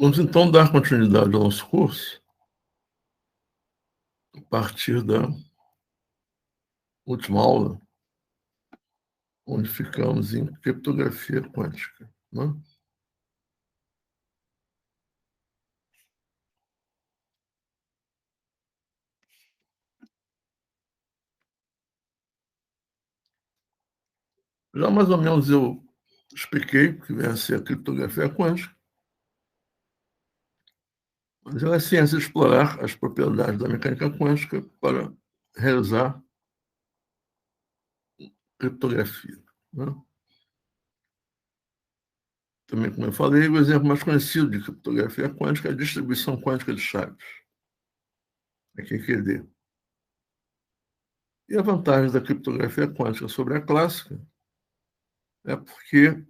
Vamos então dar continuidade ao nosso curso a partir da última aula, onde ficamos em criptografia quântica, né? Já mais ou menos eu expliquei o que vem a ser a criptografia quântica, mas ela é a ciência de explorar as propriedades da mecânica quântica para realizar criptografia, né? Também, como eu falei, o exemplo mais conhecido de criptografia quântica é a distribuição quântica de chaves, a QQD. E a vantagem da criptografia quântica sobre a clássica é porque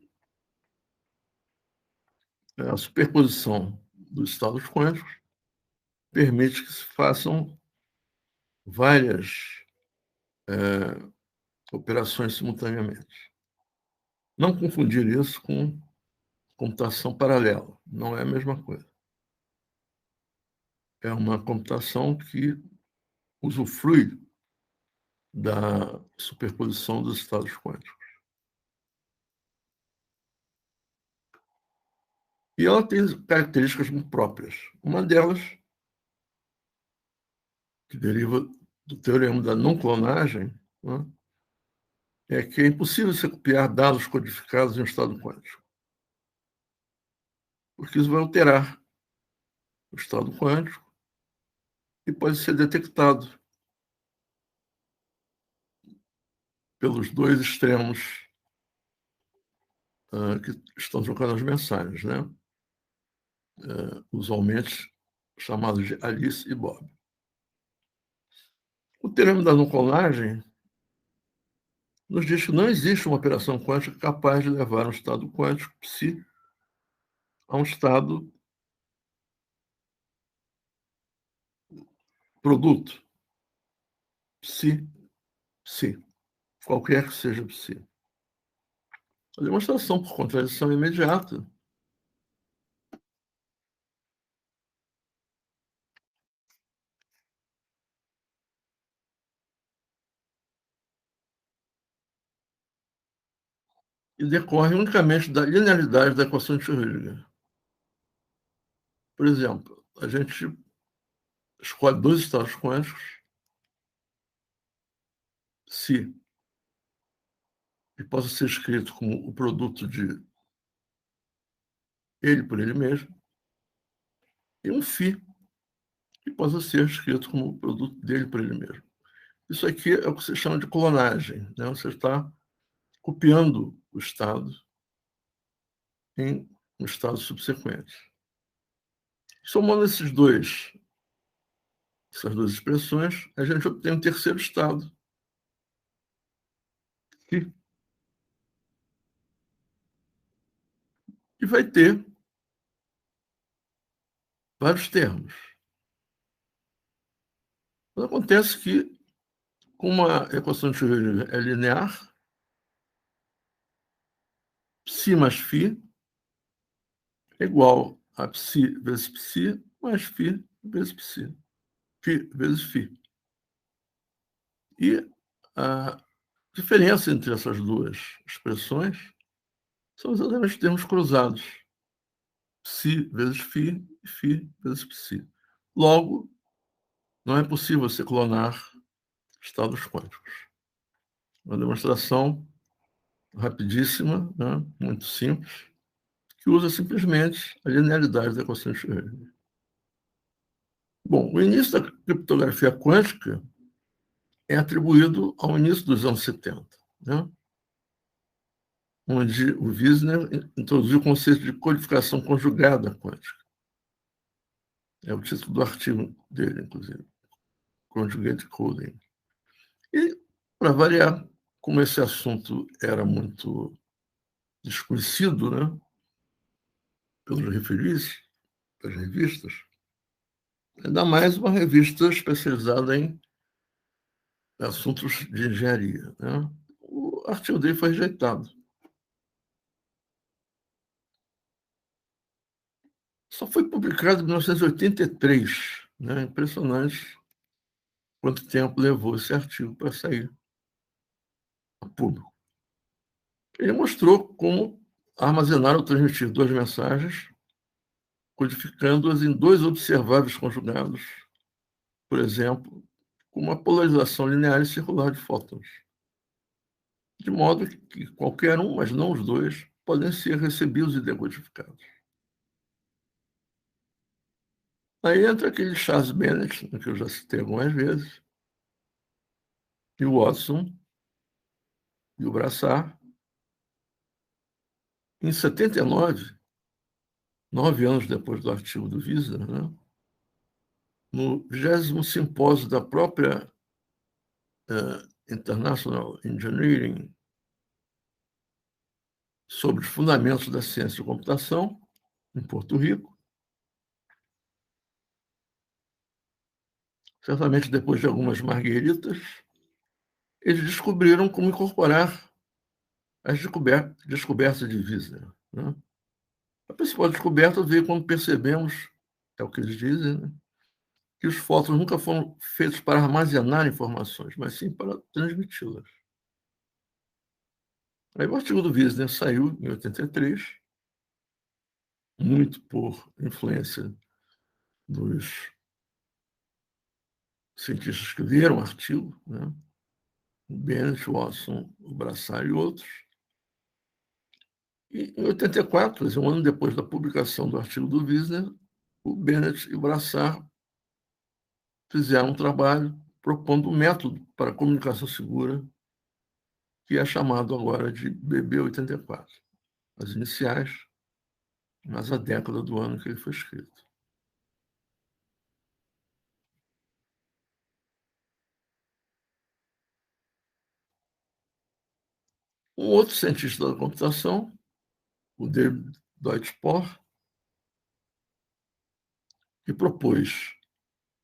a superposição dos estados quânticos permite que se façam várias operações simultaneamente. Não confundir isso com computação paralela, não é a mesma coisa. É uma computação que usufrui da superposição dos estados quânticos. E ela tem características muito próprias. Uma delas, que deriva do teorema da não clonagem, né, é que é impossível se copiar dados codificados em um estado quântico, porque isso vai alterar o estado quântico e pode ser detectado pelos dois extremos que estão trocando as mensagens, né? Usualmente chamados de Alice e Bob. O teorema da não clonagem nos diz que não existe uma operação quântica capaz de levar um estado quântico psi a um estado produto psi, qualquer que seja psi. A demonstração por contradição imediata e decorre unicamente da linearidade da equação de Schrödinger. Por exemplo, a gente escolhe dois estados quânticos, psi, que possa ser escrito como o produto de ele por ele mesmo, e um φ, que possa ser escrito como o produto dele por ele mesmo. Isso aqui é o que se chama de clonagem, né? Você está copiando o estado em um estado subsequente. Somando essas duas expressões, a gente obtém um terceiro estado, que vai ter vários termos. Mas acontece que, como a equação de Schrödinger é linear, psi mais φ é igual a psi vezes psi mais φ vezes psi. Φ vezes φ. E a diferença entre essas duas expressões são exatamente termos cruzados. Psi vezes φ e φ vezes psi. Logo, não é possível se clonar estados quânticos. Uma demonstração rapidíssima, né, muito simples, que usa simplesmente a linearidade da equação de Schrödinger. Bom, o início da criptografia quântica é atribuído ao início dos anos 70, né, onde o Wissner introduziu o conceito de codificação conjugada quântica. É o título do artigo dele, inclusive, Conjugate Coding. E, para variar, como esse assunto era muito desconhecido, né, pelos referis, pelas revistas, ainda mais uma revista especializada em assuntos de engenharia, né? O artigo dele foi rejeitado. Só foi publicado em 1983, né? Impressionante quanto tempo levou esse artigo para sair a público. Ele mostrou como armazenar ou transmitir duas mensagens, codificando-as em dois observáveis conjugados, por exemplo, com uma polarização linear e circular de fótons, de modo que qualquer um, mas não os dois, podem ser recebidos e decodificados. Aí entra aquele Charles Bennett, que eu já citei algumas vezes, e o Watson e o Brassard. Em 79, 9 anos depois do artigo do Wiesner, né, no 20º simpósio da própria International Engineering sobre os fundamentos da ciência da computação, em Porto Rico, certamente depois de algumas margueritas, eles descobriram como incorporar as descobertas de Wiesner. Né? A principal descoberta veio quando percebemos, é o que eles dizem, né, que os fótons nunca foram feitos para armazenar informações, mas sim para transmiti-las. Aí o artigo do Wiesner saiu em 83, muito por influência dos cientistas que leram o artigo, né? O Bennett, Watson, o Brassard e outros. E em 84, um ano depois da publicação do artigo do Wiesner, o Bennett e o Brassard fizeram um trabalho propondo um método para comunicação segura, que é chamado agora de BB84, as iniciais, mas a década do ano que ele foi escrito. Um outro cientista da computação, o David Deutsch-Porr, que propôs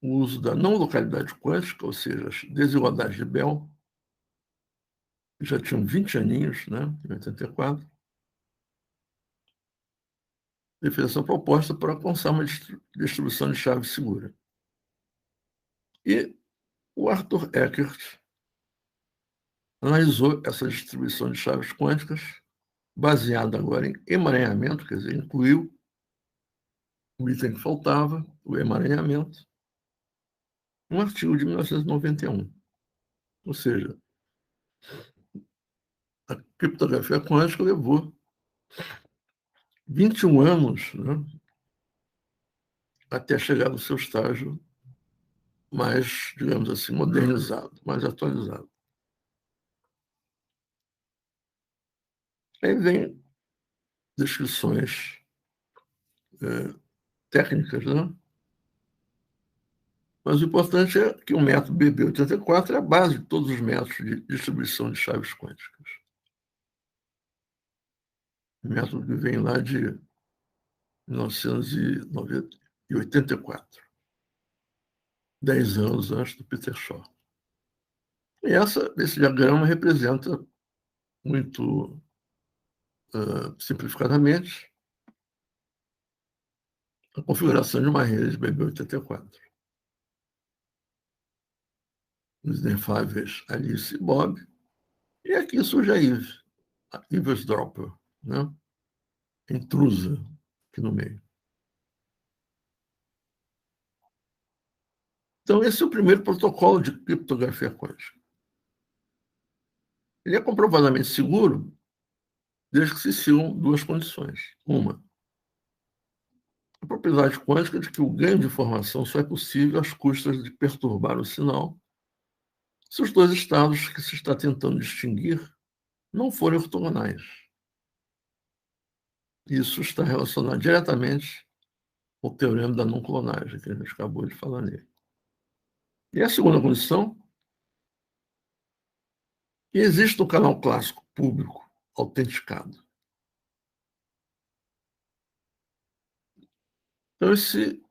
o uso da não localidade quântica, ou seja, as desigualdades de Bell, que já tinham 20 aninhos, né, em 84, e fez essa proposta para alcançar uma distribuição de chave segura. E o Arthur Eckert analisou essa distribuição de chaves quânticas, baseada agora em emaranhamento, quer dizer, incluiu o item que faltava, o emaranhamento, um artigo de 1991. Ou seja, a criptografia quântica levou 21 anos, né, até chegar no seu estágio mais, digamos assim, modernizado, mais atualizado. Aí vem descrições técnicas, né? Mas o importante é que o método BB84 é a base de todos os métodos de distribuição de chaves quânticas. O método que vem lá de 1984, 10 anos antes do Peter Shaw. E esse diagrama representa, muito simplificadamente, a configuração de uma rede BB84. Os inefáveis Alice e Bob, e aqui surge a Yves Dropper, né? Intrusa aqui no meio. Então, esse é o primeiro protocolo de criptografia quântica. Ele é comprovadamente seguro desde que se sigam duas condições. Uma, a propriedade quântica de que o ganho de informação só é possível às custas de perturbar o sinal se os dois estados que se está tentando distinguir não forem ortogonais. Isso está relacionado diretamente ao teorema da não clonagem, que a gente acabou de falar nele. E a segunda condição, que existe um canal clássico público autenticado. Então, esse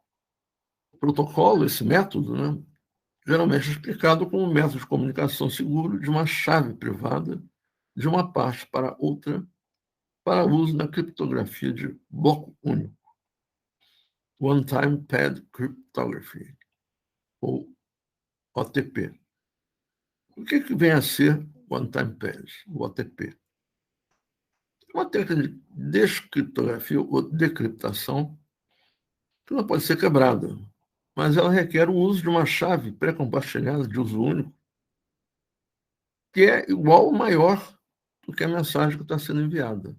protocolo, esse método, né, geralmente é explicado como um método de comunicação seguro de uma chave privada de uma parte para outra para uso na criptografia de bloco único. One-Time Pad Cryptography, ou OTP. O que vem a ser One-Time Pad, o OTP? Uma técnica de descriptografia ou decriptação que não pode ser quebrada, mas ela requer o uso de uma chave pré-compartilhada de uso único que é igual ou maior do que a mensagem que está sendo enviada.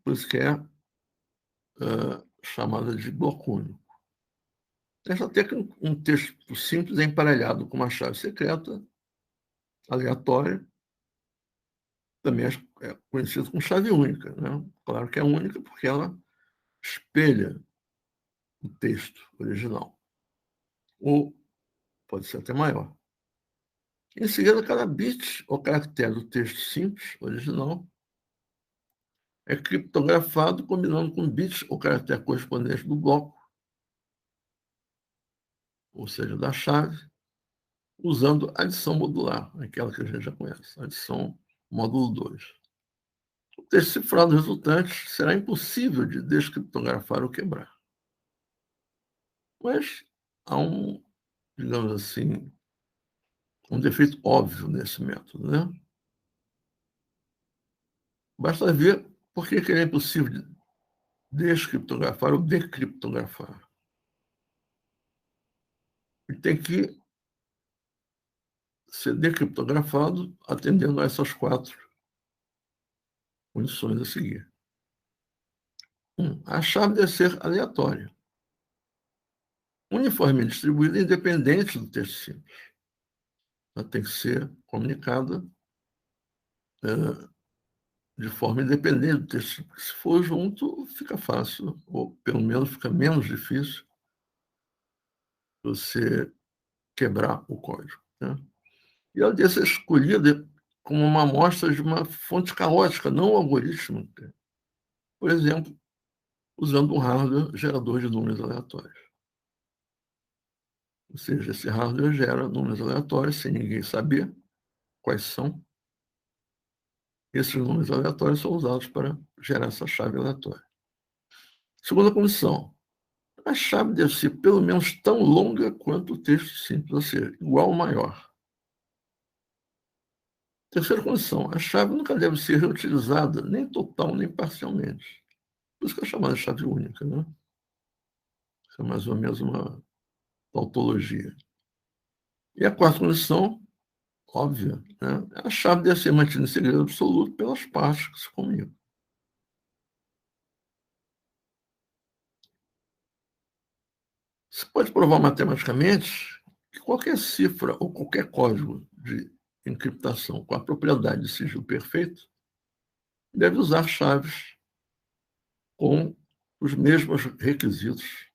Por isso que é chamada de bloco único. Essa técnica, um texto simples é emparelhado com uma chave secreta, aleatória, também é conhecida como chave única, né? Claro que é única porque ela espelha o texto original, ou pode ser até maior. Em seguida, cada bit ou caractere do texto simples, original, é criptografado combinando com bits ou caractere correspondente do bloco, ou seja, da chave, usando adição modular, aquela que a gente já conhece, adição módulo 2. O texto cifrado resultante será impossível de descriptografar ou quebrar. Mas há digamos assim, um defeito óbvio nesse método, né? Basta ver por que ele é impossível de descriptografar ou decriptografar. Ele tem que ser decriptografado atendendo a essas 4 condições a seguir. A chave deve ser aleatória, uniformemente distribuída, independente do texto simples. Ela tem que ser comunicada de forma independente do texto simples. Se for junto, fica fácil, ou pelo menos fica menos difícil você quebrar o código, né? E ela deve ser escolhida como uma amostra de uma fonte caótica, não algorítmica. Por exemplo, usando um hardware gerador de números aleatórios. Ou seja, esse hardware gera números aleatórios sem ninguém saber quais são. Esses números aleatórios são usados para gerar essa chave aleatória. Segunda condição, a chave deve ser pelo menos tão longa quanto o texto simples, ou seja, igual ou maior. Terceira condição, a chave nunca deve ser reutilizada, nem total, nem parcialmente. Por isso que é chamada de chave única, né? Isso é mais ou menos uma tautologia. E a quarta condição, óbvia, né? A chave deve ser mantida em segredo absoluto pelas partes que se comunicam. Se pode provar matematicamente que qualquer cifra ou qualquer código de encriptação com a propriedade de sigilo perfeito deve usar chaves com os mesmos requisitos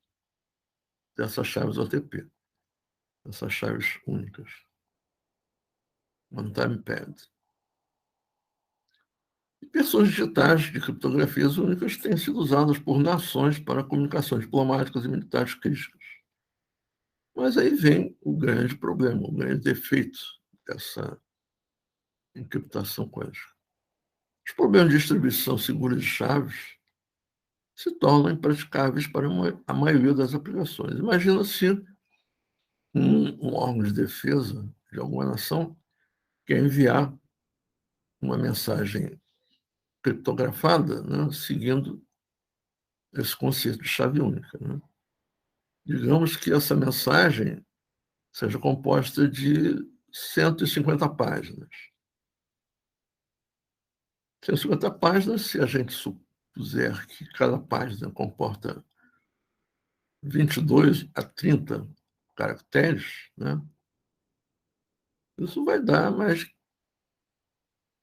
dessas chaves OTP, dessas chaves únicas. One-time pad. Versões digitais de criptografias únicas têm sido usadas por nações para comunicações diplomáticas e militares críticas. Mas aí vem o grande problema, o grande defeito dessa encriptação quântica. Os problemas de distribuição segura de chaves se tornam impraticáveis para a maioria das aplicações. Imagina se um órgão de defesa de alguma nação quer enviar uma mensagem criptografada, né, seguindo esse conceito de chave única. Né? Digamos que essa mensagem seja composta de 150 páginas. 150 páginas, se a gente supuser que cada página comporta 22 a 30 caracteres, né? Isso vai dar mais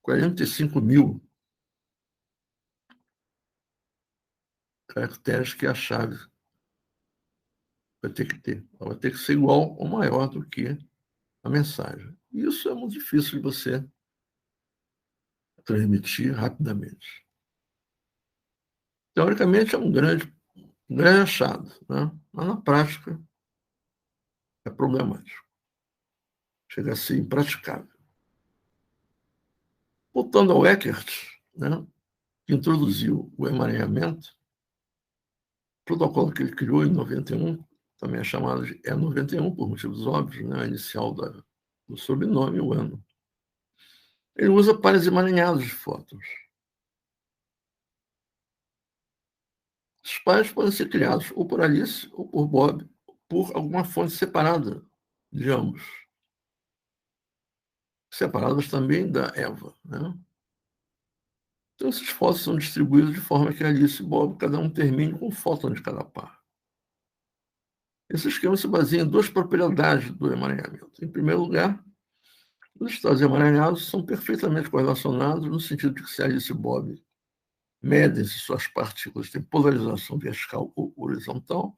45.000 caracteres que a chave vai ter que ter. Ela vai ter que ser igual ou maior do que a mensagem. Isso é muito difícil de você transmitir rapidamente. Teoricamente, é um grande achado, né? Mas na prática é problemático. Chega a ser impraticável. Voltando ao Eckert, né, que introduziu o emaranhamento, protocolo que ele criou em 91, também é chamado de E91, por motivos óbvios, né? A inicial do sobrenome e o ano. Ele usa pares emaranhados de fótons. Os pares podem ser criados ou por Alice ou por Bob, por alguma fonte separada de ambos. Separadas também da Eva, né? Então, esses fótons são distribuídos de forma que Alice e Bob, cada um termine com um fóton de cada par. Esse esquema se baseia em duas propriedades do emaranhamento. Em primeiro lugar, os estados emaranhados são perfeitamente correlacionados no sentido de que se Alice e Bob medem se suas partículas têm polarização vertical ou horizontal,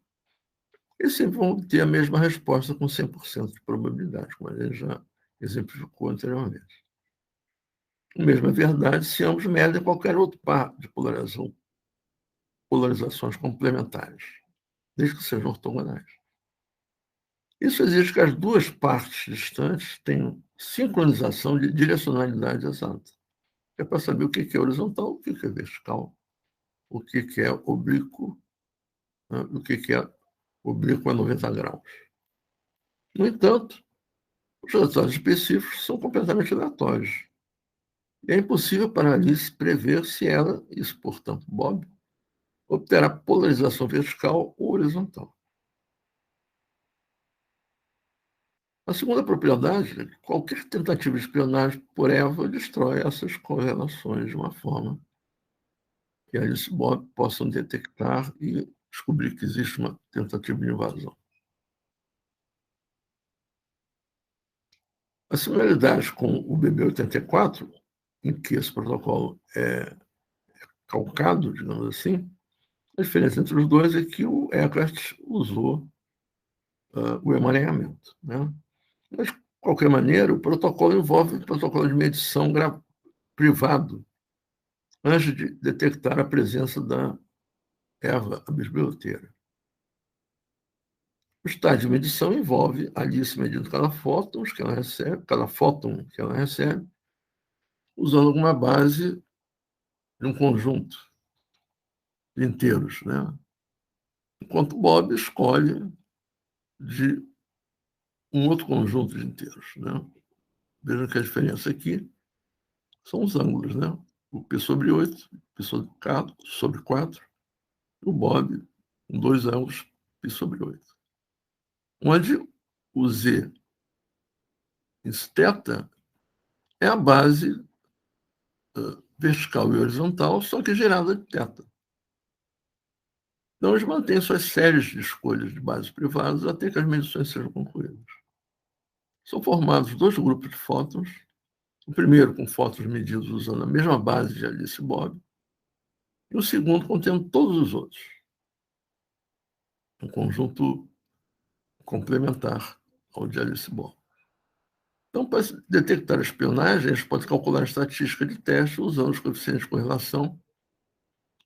eles sempre vão ter a mesma resposta com 100% de probabilidade, como a gente já exemplificou anteriormente. O mesmo é verdade se ambos medem qualquer outro par de polarizações complementares, desde que sejam ortogonais. Isso exige que as duas partes distantes tenham sincronização de direcionalidade exata. É para saber o que é horizontal, o que é vertical, o que é oblíquo, né, o que é oblíquo a 90 graus. No entanto, os resultados específicos são completamente aleatórios. E é impossível para Alice prever se ela, isso portanto Bob, obterá polarização vertical ou horizontal. A segunda propriedade é que qualquer tentativa de espionagem por Eva destrói essas correlações de uma forma que Alice e Bob possam detectar e descobrir que existe uma tentativa de invasão. A similaridade com o BB-84, em que esse protocolo é calcado, digamos assim, a diferença entre os dois é que o Eckert usou o emaranhamento, né? Mas, de qualquer maneira, o protocolo envolve um protocolo de medição privado antes de detectar a presença da Eva, a bisbilhoteira. O estágio de medição envolve Alice medindo cada fóton que ela recebe, usando alguma base de um conjunto de inteiros, né? Enquanto Bob escolhe de um outro conjunto de inteiros, né? Vejam que a diferença aqui são os ângulos, né? O P sobre 8, P sobre 4, o Bob com dois ângulos, P sobre 8. Onde o Z, esse θ, é a base vertical e horizontal, só que gerada de θ. Então, eles mantêm suas séries de escolhas de bases privadas até que as medições sejam concluídas. São formados dois grupos de fótons, o primeiro com fótons medidos usando a mesma base de Alice e Bob, e o segundo contendo todos os outros, um conjunto complementar ao de Alice e Bob. Então, para detectar a espionagem, a gente pode calcular a estatística de teste usando os coeficientes de correlação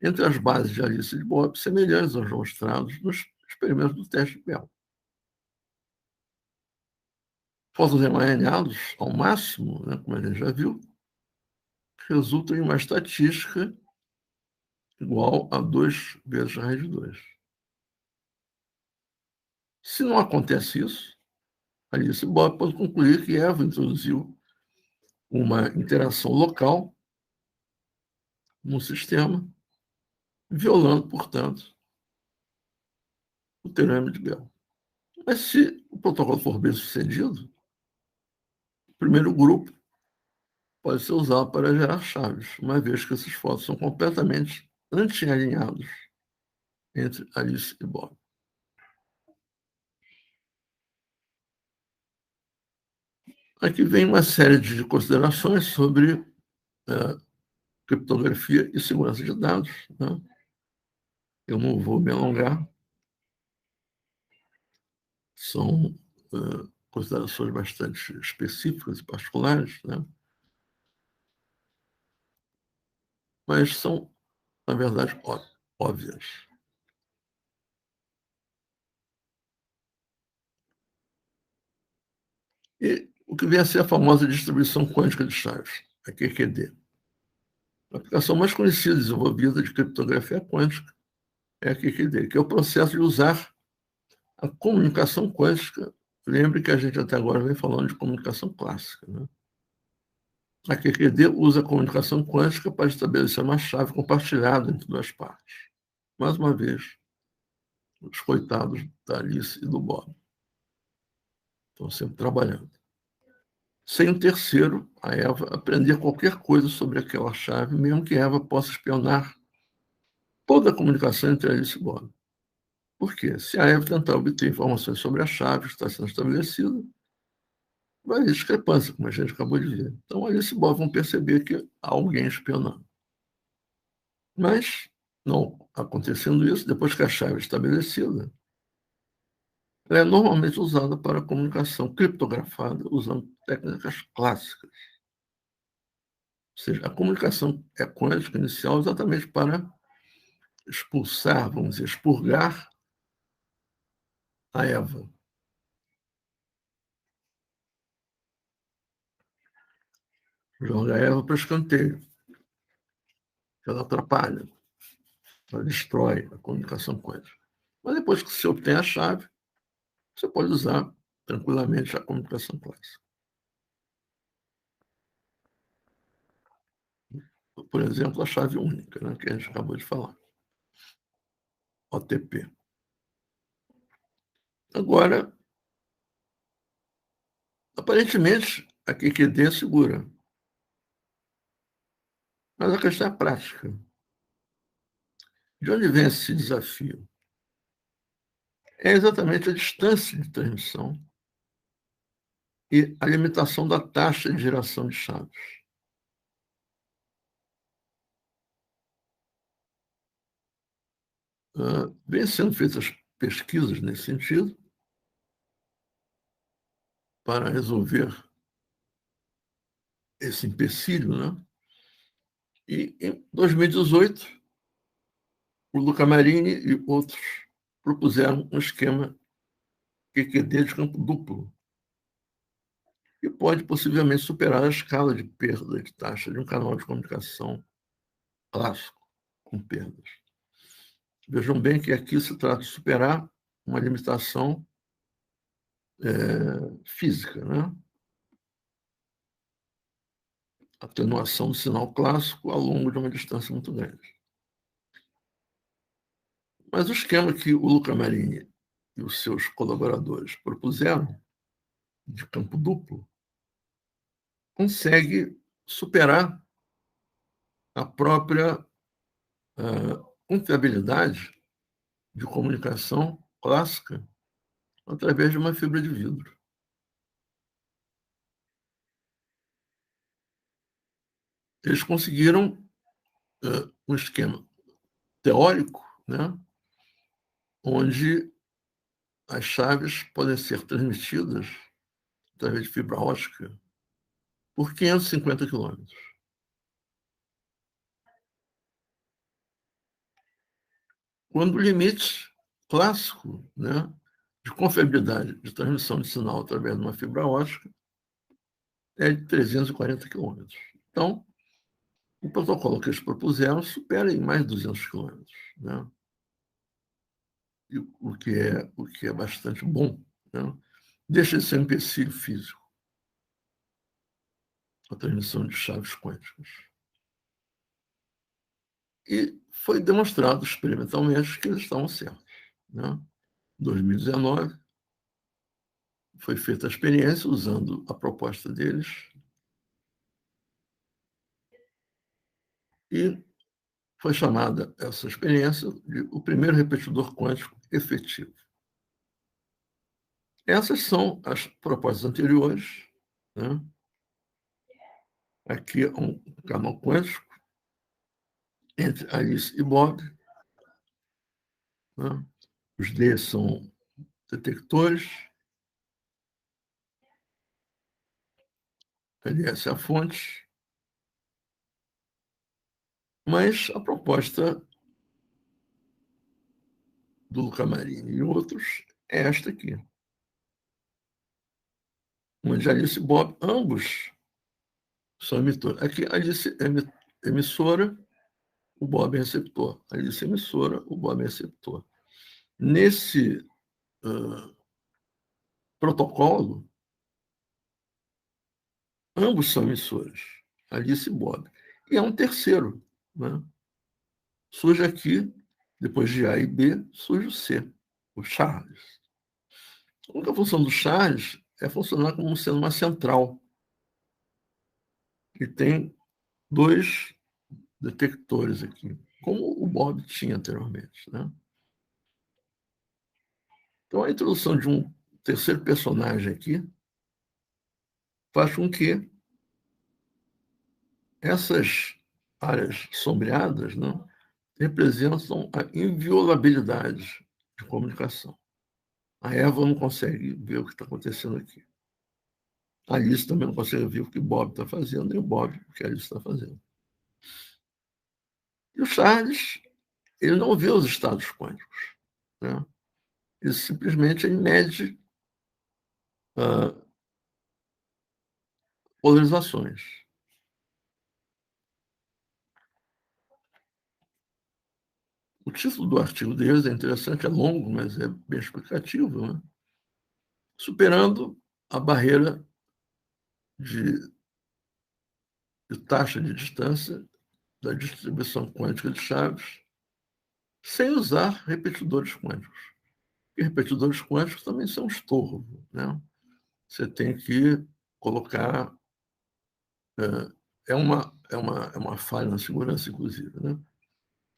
entre as bases de Alice e de Bob, semelhantes aos mostrados nos experimentos do teste de Bell. Fótons emaranhados ao máximo, né, como a gente já viu, resultam em uma estatística igual a 2 vezes a raiz de 2. Se não acontece isso, Alice e Bob podem concluir que Eva introduziu uma interação local no sistema, violando, portanto, o teorema de Bell. Mas se o protocolo for bem sucedido, o primeiro grupo pode ser usado para gerar chaves, uma vez que esses fótons são completamente anti-alinhados entre Alice e Bob. Aqui vem uma série de considerações sobre criptografia e segurança de dados, né? Eu não vou me alongar, são considerações bastante específicas e particulares, né? Mas são, na verdade, óbvias. E o que vem a ser a famosa distribuição quântica de chaves, a QQD. A aplicação mais conhecida e desenvolvida de criptografia quântica é a QQD, que é o processo de usar a comunicação quântica. Lembre que a gente até agora vem falando de comunicação clássica, né? A QQD usa a comunicação quântica para estabelecer uma chave compartilhada entre duas partes. Mais uma vez, os coitados da Alice e do Bob estão sempre trabalhando. Sem o terceiro, a Eva, aprender qualquer coisa sobre aquela chave, mesmo que Eva possa espionar toda a comunicação entre Alice e Bob. Por quê? Se a Eva tentar obter informações sobre a chave que está sendo estabelecida, vai haver discrepância, como a gente acabou de ver. Então, Alice e Bob vão perceber que há alguém espionando. Mas, não acontecendo isso, depois que a chave é estabelecida, ela é normalmente usada para comunicação criptografada, usando técnicas clássicas. Ou seja, a comunicação é quântica inicial exatamente para expulsar, vamos dizer, expurgar a Eva. Joga a Eva para escanteio. Ela atrapalha, ela destrói a comunicação quântica. Mas depois que você obtém a chave, você pode usar tranquilamente a comunicação clássica. Por exemplo, a chave única, né, que a gente acabou de falar. OTP. Agora, aparentemente, a QQD é segura. Mas a questão é prática. De onde vem esse desafio? É exatamente a distância de transmissão e a limitação da taxa de geração de chaves. Vem sendo feitas pesquisas nesse sentido para resolver esse empecilho, né? E em 2018, o Luca Marini e outros propuseram um esquema QQD de campo duplo, que pode possivelmente superar a escala de perda de taxa de um canal de comunicação clássico com perdas. Vejam bem que aqui se trata de superar uma limitação física, né? Atenuação do sinal clássico ao longo de uma distância muito grande. Mas o esquema que o Luca Marini e os seus colaboradores propuseram, de campo duplo, consegue superar a própria confiabilidade de comunicação clássica através de uma fibra de vidro. Eles conseguiram um esquema teórico, né, onde as chaves podem ser transmitidas através de fibra ótica por 550 quilômetros. Quando o limite clássico, né, de confiabilidade de transmissão de sinal através de uma fibra ótica é de 340 quilômetros. Então, o protocolo que eles propuseram supera em mais de 200 quilômetros, né? O que é bastante bom, né? Deixa de ser um empecilho físico, a transmissão de chaves quânticas. E foi demonstrado experimentalmente que eles estavam certos, né? Em 2019, foi feita a experiência usando a proposta deles e foi chamada essa experiência de o primeiro repetidor quântico efetivo. Essas são as propostas anteriores, né? Aqui é um canal quântico entre Alice e Bob, né? Os D são detectores, LS é a fonte, mas a proposta do Luca Marini e outros é esta aqui, onde Alice e Bob, ambos são emissores. Aqui Alice é emissora o Bob é receptor. A Alice é emissora, o Bob é receptor. Nesse protocolo, ambos são emissores, Alice e Bob. E é um terceiro, né? Surge aqui, depois de A e B, surge o C, o Charles. A única função do Charles é funcionar como sendo uma central, que tem 2 detectores aqui, como o Bob tinha anteriormente, né? Então, a introdução de um terceiro personagem aqui faz com que essas áreas sombreadas, né, representam a inviolabilidade de comunicação. A Eva não consegue ver o que está acontecendo aqui. A Alice também não consegue ver o que o Bob está fazendo, nem o Bob o que a Alice está fazendo. E o Charles, ele não vê os estados quânticos, né? Ele simplesmente mede polarizações. O título do artigo deles é interessante, é longo, mas é bem explicativo, né? Superando a barreira de taxa de distância da distribuição quântica de chaves sem usar repetidores quânticos. E repetidores quânticos também são estorvo, né? Você tem que colocar... É uma falha na segurança, inclusive, né?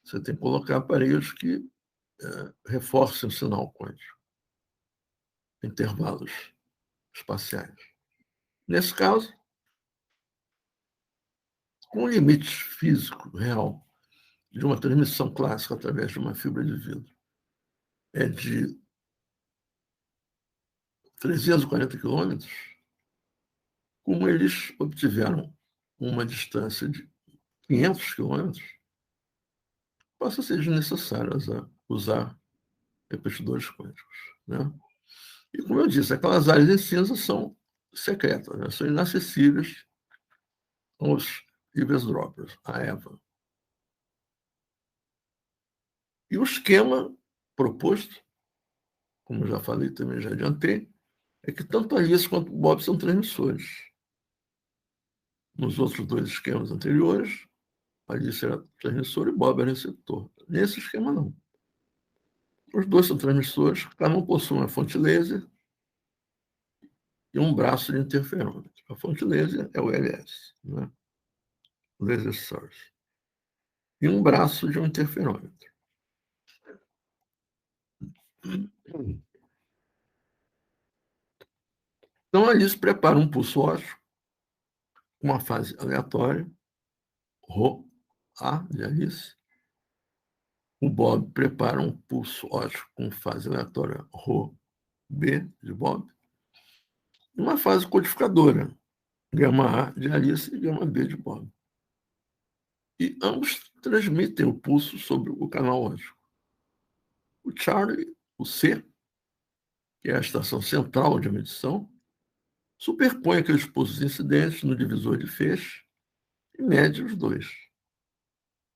Você tem que colocar aparelhos que reforcem o sinal quântico, intervalos espaciais. Nesse caso, com o limite físico real de uma transmissão clássica através de uma fibra de vidro é de 340 quilômetros, como eles obtiveram uma distância de 500 quilômetros, passa a ser desnecessário usar repetidores quânticos, né? E, como eu disse, aquelas áreas em cinza são secretas, né? São inacessíveis aos eavesdroppers, a Eva. E o esquema proposto, como eu já falei, também já adiantei, é que tanto a Alice quanto o Bob são transmissores. Nos outros 2 esquemas anteriores, a Alice era transmissor e Bob era receptor. Nesse esquema, não. Os 2 são transmissores, cada um possui uma fonte laser e um braço de interferômetro. A fonte laser é o LS, né? Laser Source. E um braço de um interferômetro. Então, a Alice prepara um pulso óptico, uma fase aleatória, Rho, A de Alice. O Bob prepara um pulso óptico com fase aleatória, Rho, B de Bob. E uma fase codificadora, gama A de Alice e gama B de Bob. E ambos transmitem o pulso sobre o canal óptico. O Charlie, o C, que é a estação central de medição, superpõe aqueles pulsos incidentes no divisor de feixe e mede os 2.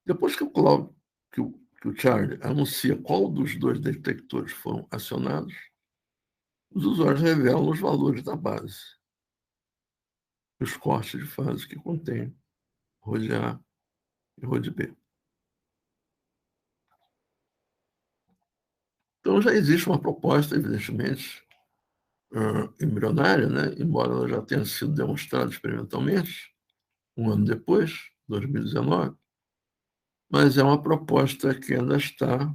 Depois que o Charlie anuncia qual dos 2 detectores foram acionados, os usuários revelam os valores da base, os cortes de fase que contém ROD A e ROD B. Então, já existe uma proposta, evidentemente, embrionária, né? Embora ela já tenha sido demonstrada experimentalmente, um ano depois, 2019, mas é uma proposta que ainda está,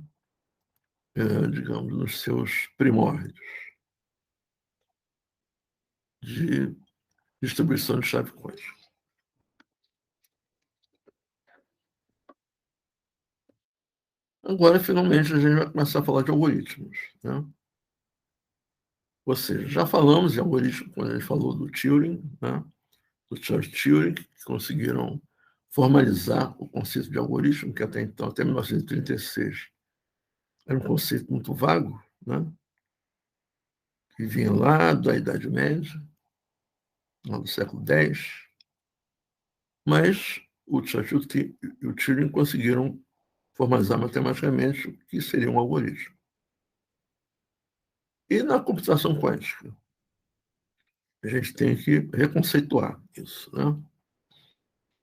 digamos, nos seus primórdios de distribuição de chave quântica. Agora, finalmente, a gente vai começar a falar de algoritmos, né? Ou seja, já falamos em algoritmo quando a gente falou do Turing, né? Do Charles Turing, que conseguiram formalizar o conceito de algoritmo, que até então, até 1936, era um conceito muito vago, né? Que vinha lá da Idade Média, lá do século X, mas o Churchill e o Turing conseguiram formalizar matematicamente o que seria um algoritmo. E na computação quântica, a gente tem que reconceituar isso, né?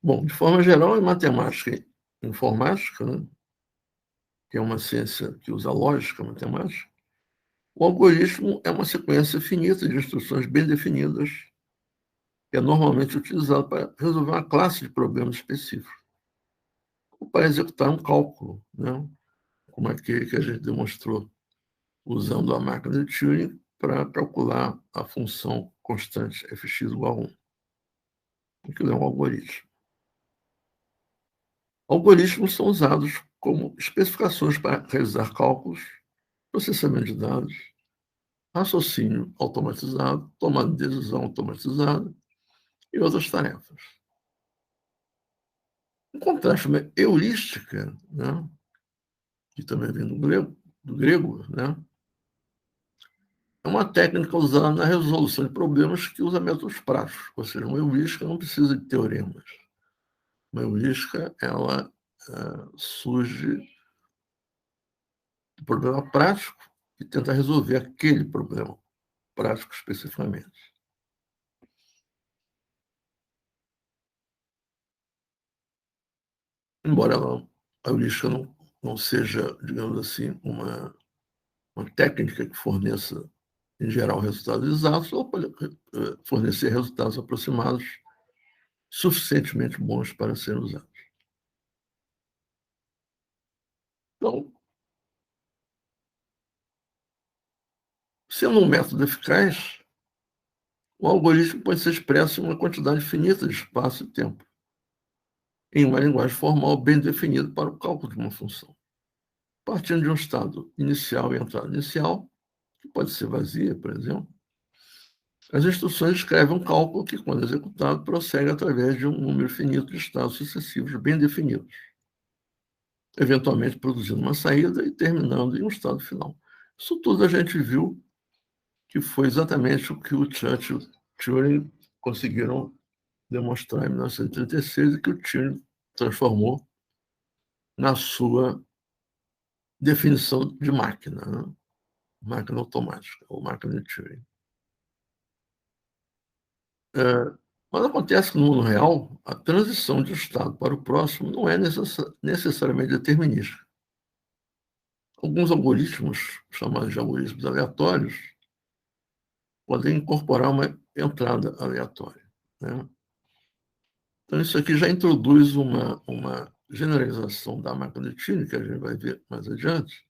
Bom, de forma geral, em matemática e informática, né, que é uma ciência que usa lógica matemática, o algoritmo é uma sequência finita de instruções bem definidas que é normalmente utilizado para resolver uma classe de problemas específicos, ou para executar um cálculo, né, como aquele que a gente demonstrou usando a máquina de Turing para calcular a função constante fx igual a 1. Aquilo é um algoritmo. Algoritmos são usados como especificações para realizar cálculos, processamento de dados, raciocínio automatizado, tomada de decisão automatizada e outras tarefas. Em contraste, uma heurística, né, que também vem do grego, né, é uma técnica usada na resolução de problemas que usa métodos práticos, ou seja, uma heurística não precisa de teoremas. Uma heurística, ela surge do problema prático e tenta resolver aquele problema prático especificamente. Embora a heurística não seja, digamos assim, uma técnica que forneça, em geral, resultados exatos, ela pode fornecer resultados aproximados suficientemente bons para serem usados. Então, sendo um método eficaz, o algoritmo pode ser expresso em uma quantidade finita de espaço e tempo, em uma linguagem formal bem definida para o cálculo de uma função. Partindo de um estado inicial e entrada inicial, que pode ser vazia, por exemplo, as instruções escrevem um cálculo que, quando executado, prossegue através de um número finito de estados sucessivos bem definidos, eventualmente produzindo uma saída e terminando em um estado final. Isso tudo a gente viu que foi exatamente o que o Churchill e Turing conseguiram demonstrar em 1936 e que o Turing transformou na sua definição de máquina, né? Máquina automática, ou máquina de Turing. Mas acontece que no mundo real, a transição de um estado para o próximo não é necessariamente determinística. Alguns algoritmos, chamados de algoritmos aleatórios, podem incorporar uma entrada aleatória, né? Então, isso aqui já introduz uma generalização da máquina de Turing, que a gente vai ver mais adiante.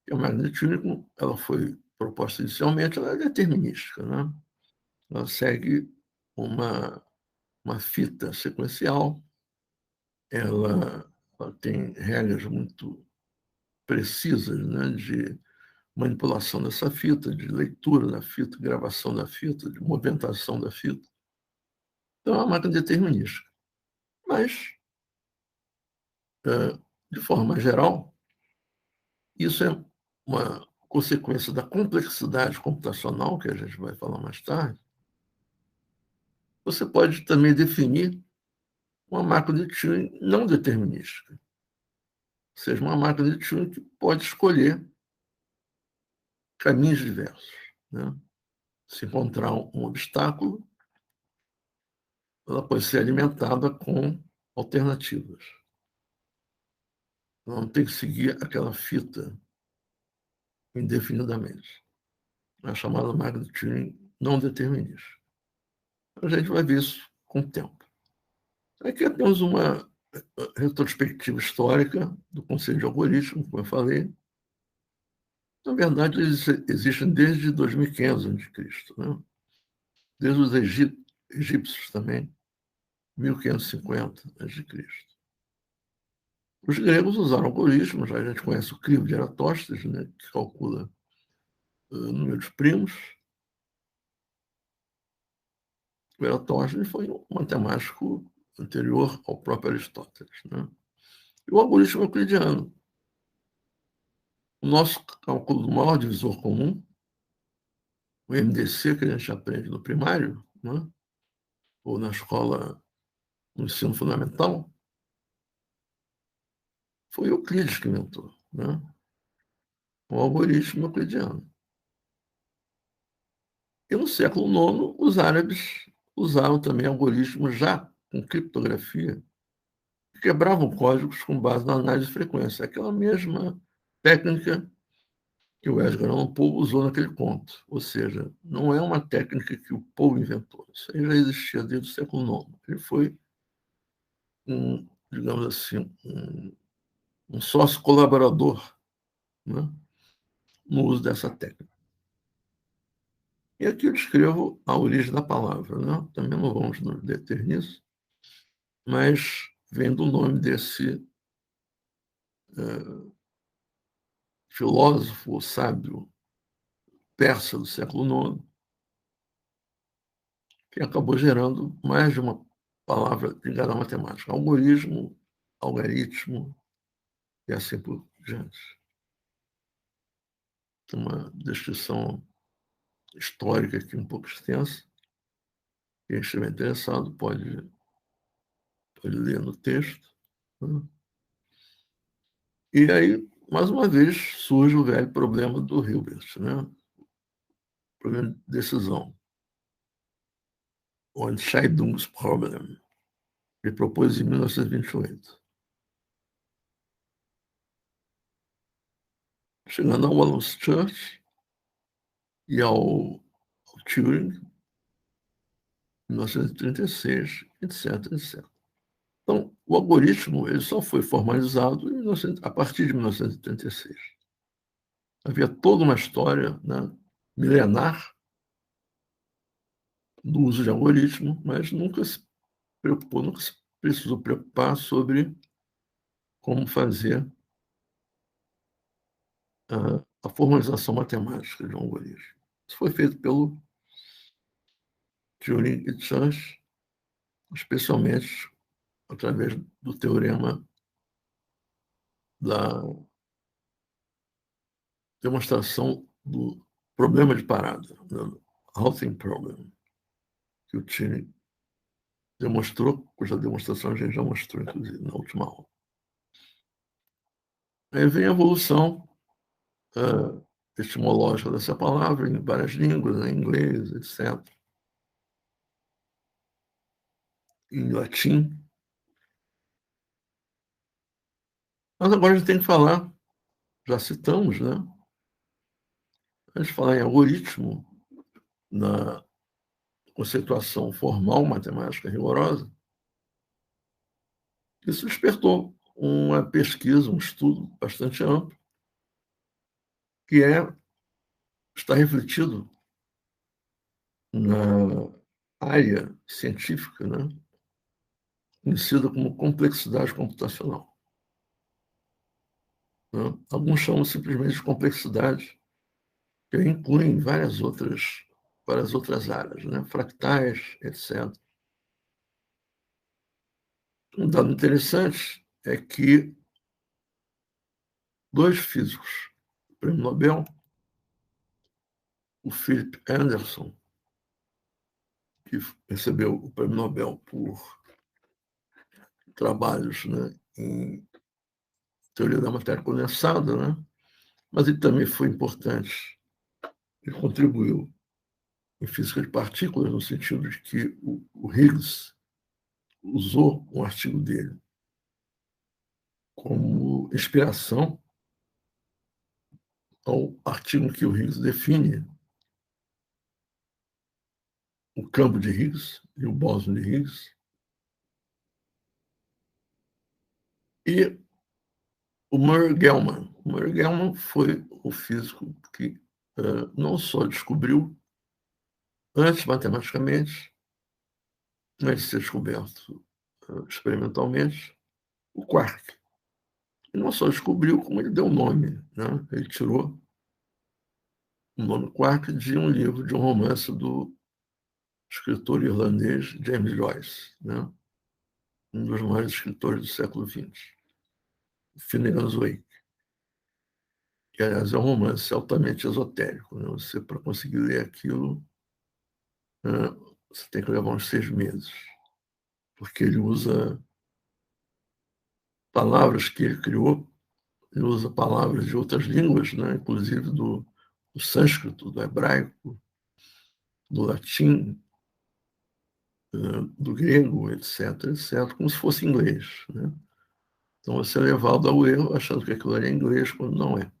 E a máquina de Turing, ela foi proposta inicialmente, ela é determinística, né? Ela segue uma fita sequencial, ela tem regras muito precisas, né, de manipulação dessa fita, de leitura da fita, gravação da fita, de movimentação da fita. Então, é uma máquina determinística. Mas, de forma geral, isso é uma consequência da complexidade computacional, que a gente vai falar mais tarde. Você pode também definir uma máquina de Turing não determinística, ou seja, uma máquina de Turing que pode escolher caminhos diversos, né? Se encontrar um obstáculo, ela pode ser alimentada com alternativas. Ela não tem que seguir aquela fita indefinidamente. É a chamada máquina de Turing não determinista. A gente vai ver isso com o tempo. Aqui temos uma retrospectiva histórica do conceito de algoritmo, como eu falei. Na verdade, eles existem desde 2500 a.C., né? Desde os egípcios também, 1550 a.C. Os gregos usaram algoritmos, a gente conhece o crivo de Eratóstenes, né, que calcula o número de primos. O Eratóstenes foi um matemático anterior ao próprio Aristóteles, né? E o algoritmo euclidiano. O nosso cálculo do maior divisor comum, o MDC, que a gente aprende no primário, né, ou na escola no ensino fundamental, foi Euclides que inventou, né? O algoritmo euclidiano. E no século IX, os árabes usaram também algoritmos já com criptografia, que quebravam códigos com base na análise de frequência, aquela mesma técnica que o Edgar Allan Poe usou naquele conto. Ou seja, não é uma técnica que o Poe inventou, isso aí já existia desde o século IX. Ele foi digamos assim, um sócio colaborador, né, no uso dessa técnica. E aqui eu descrevo a origem da palavra, né? Também não vamos nos deter nisso, mas vem do nome desse filósofo sábio persa do século IX, que acabou gerando mais de uma palavra ligada à matemática: algoritmo, algarismo e assim por diante. Tem uma descrição histórica aqui um pouco extensa. Quem estiver interessado pode ler no texto, né? E aí, mais uma vez, surge o velho problema do Hilbert, né? Problema de decisão. O Entscheidungsproblem. Ele propôs em 1928. Chegando ao Wallace Church e ao Turing, 1936, etc, etc. Então, o algoritmo ele só foi formalizado a partir de 1936. Havia toda uma história, né, milenar do uso de algoritmo, mas nunca se preocupou, nunca se precisou preocupar sobre como fazer a formalização matemática de um algoritmo. Isso foi feito pelo Turing e Church, especialmente através do teorema da demonstração do problema de parada, do halting problem, que o Turing demonstrou, cuja demonstração a gente já mostrou, inclusive, na última aula. Aí vem a evolução etimológica dessa palavra em várias línguas, né, em inglês, etc. Em latim. Mas agora a gente tem que falar, já citamos, né? Antes de falar em algoritmo, na conceituação formal matemática rigorosa, isso despertou uma pesquisa, um estudo bastante amplo, que está refletido na área científica, né, conhecida como complexidade computacional, né? Alguns chamam simplesmente de complexidade, que incluem várias outras áreas, né, fractais, etc. Um dado interessante é que dois físicos, prêmio Nobel, o Philip Anderson, que recebeu o prêmio Nobel por trabalhos, né, em teoria da matéria condensada, né, mas ele também foi importante, ele contribuiu em física de partículas, no sentido de que o Higgs usou um artigo dele como inspiração ao artigo que o Higgs define o campo de Higgs e o bóson de Higgs. E o Murray Gell-Mann. O Murray Gell-Mann foi o físico que não só descobriu, antes matematicamente, mas de ser descoberto experimentalmente, o quark. E não só descobriu, como ele deu o nome, né? Ele tirou o nome quark de um livro, de um romance do escritor irlandês James Joyce, né? Um dos maiores escritores do século XX, Finnegan's Wake, que, aliás, é um romance altamente esotérico, né? Você, para conseguir ler aquilo, você tem que levar uns 6 meses. porque ele usa palavras que ele criou, ele usa palavras de outras línguas, né, inclusive do sânscrito, do hebraico, do latim, do grego, etc., etc., como se fosse inglês, né? Então você é levado ao erro achando que aquilo era inglês, quando não é.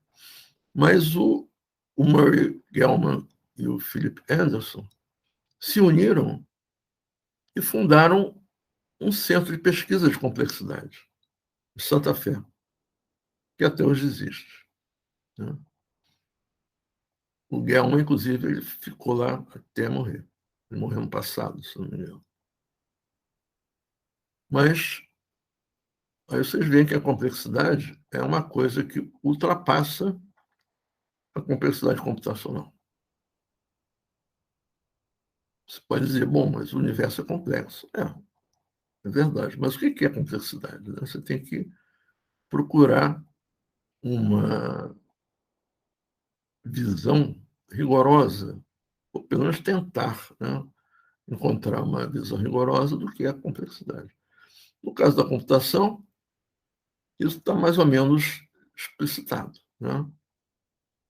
Mas o Murray Gell-Mann e o Philip Anderson se uniram e fundaram um centro de pesquisa de complexidade, em Santa Fé, que até hoje existe, né? O Gell-Mann, inclusive, ele ficou lá até morrer. Ele morreu no passado, se não me engano. Mas aí vocês veem que a complexidade é uma coisa que ultrapassa a complexidade computacional. Você pode dizer, bom, mas o universo é complexo. É verdade. Mas o que é complexidade, né? Você tem que procurar uma visão rigorosa, ou pelo menos tentar, né, encontrar uma visão rigorosa do que é a complexidade. No caso da computação, isso está mais ou menos explicitado, né?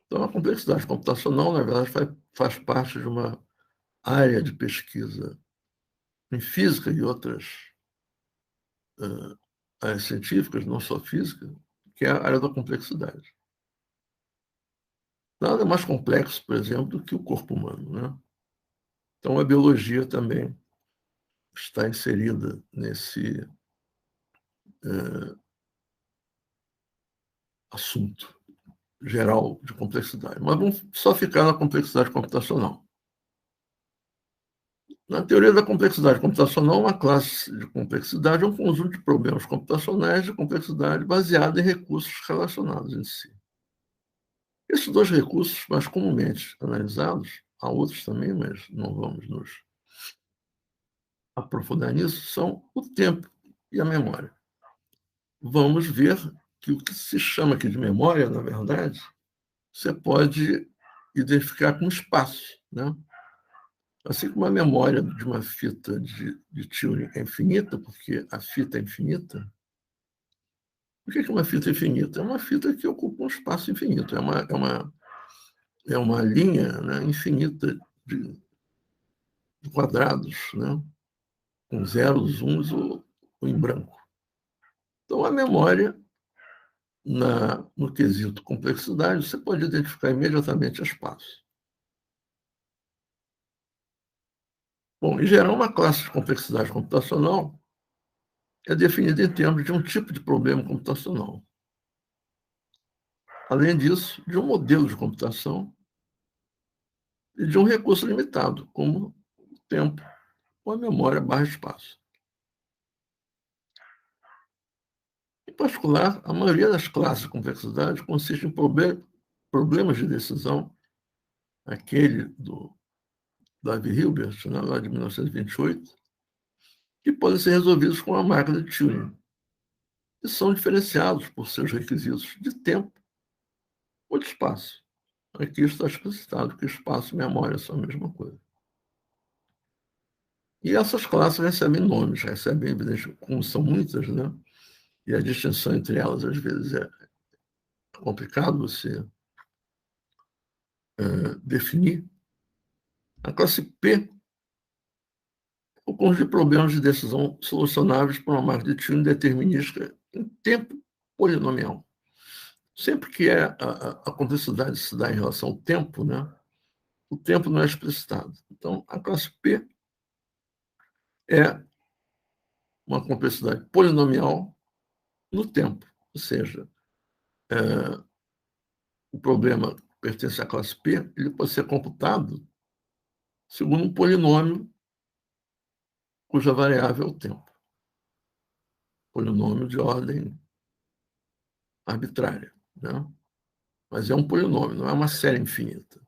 Então, a complexidade computacional, na verdade, faz parte de uma área de pesquisa em física e outras áreas científicas, não só física, que é a área da complexidade. Nada mais complexo, por exemplo, do que o corpo humano, né? Então, a biologia também está inserida nesse assunto geral de complexidade. Mas vamos só ficar na complexidade computacional. Na teoria da complexidade computacional, uma classe de complexidade é um conjunto de problemas computacionais de complexidade baseado em recursos relacionados em si. Esses dois recursos, mais comumente analisados, há outros também, mas não vamos nos aprofundar nisso, são o tempo e a memória. Vamos ver que o que se chama aqui de memória, na verdade, você pode identificar com espaço, né? Assim como a memória de uma fita de Turing é infinita, porque a fita é infinita. O que é uma fita infinita? É uma fita que ocupa um espaço infinito, é uma linha, né, infinita de quadrados, né, com zeros, uns ou em branco. Então, a memória, no quesito complexidade, você pode identificar imediatamente espaço. Bom, em geral, uma classe de complexidade computacional é definida em termos de um tipo de problema computacional. Além disso, de um modelo de computação e de um recurso limitado, como o tempo ou a memória barra espaço. Em particular, a maioria das classes de complexidade consiste em problemas de decisão, aquele do Davi Hilbert, né, lá de 1928, que podem ser resolvidos com a máquina de Turing, e são diferenciados por seus requisitos de tempo ou de espaço. Aqui está explicitado que espaço e memória são a mesma coisa. E essas classes recebem nomes, recebem evidências, como são muitas, né? E a distinção entre elas, às vezes, é complicado você definir. A classe P é o conjunto de problemas de decisão solucionáveis por uma máquina de Turing determinística em tempo polinomial. Sempre que a complexidade se dá em relação ao tempo, né, o tempo não é explicitado. Então, a classe P é uma complexidade polinomial no tempo, ou seja, o problema pertence à classe P, ele pode ser computado segundo um polinômio cuja variável é o tempo. Polinômio de ordem arbitrária, né? Mas é um polinômio, não é uma série infinita.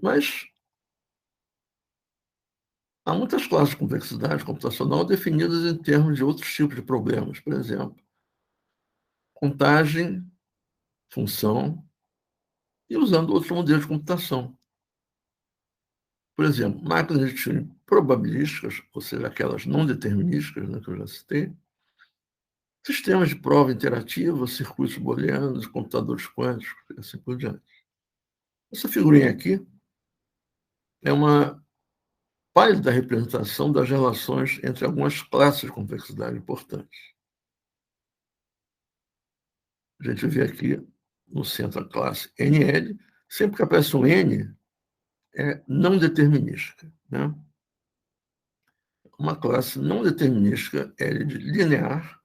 Mas há muitas classes de complexidade computacional definidas em termos de outros tipos de problemas, por exemplo, contagem, função, e usando outros modelos de computação. por exemplo, máquinas de Turing probabilísticas, ou seja, aquelas não determinísticas, né, que eu já citei, sistemas de prova interativa, circuitos booleanos, computadores quânticos, e assim por diante. Essa figurinha aqui é uma pálida representação das relações entre algumas classes de complexidade importantes. A gente vê aqui no centro a classe NL, sempre que aparece um N, é não determinística, né? Uma classe não determinística L de linear,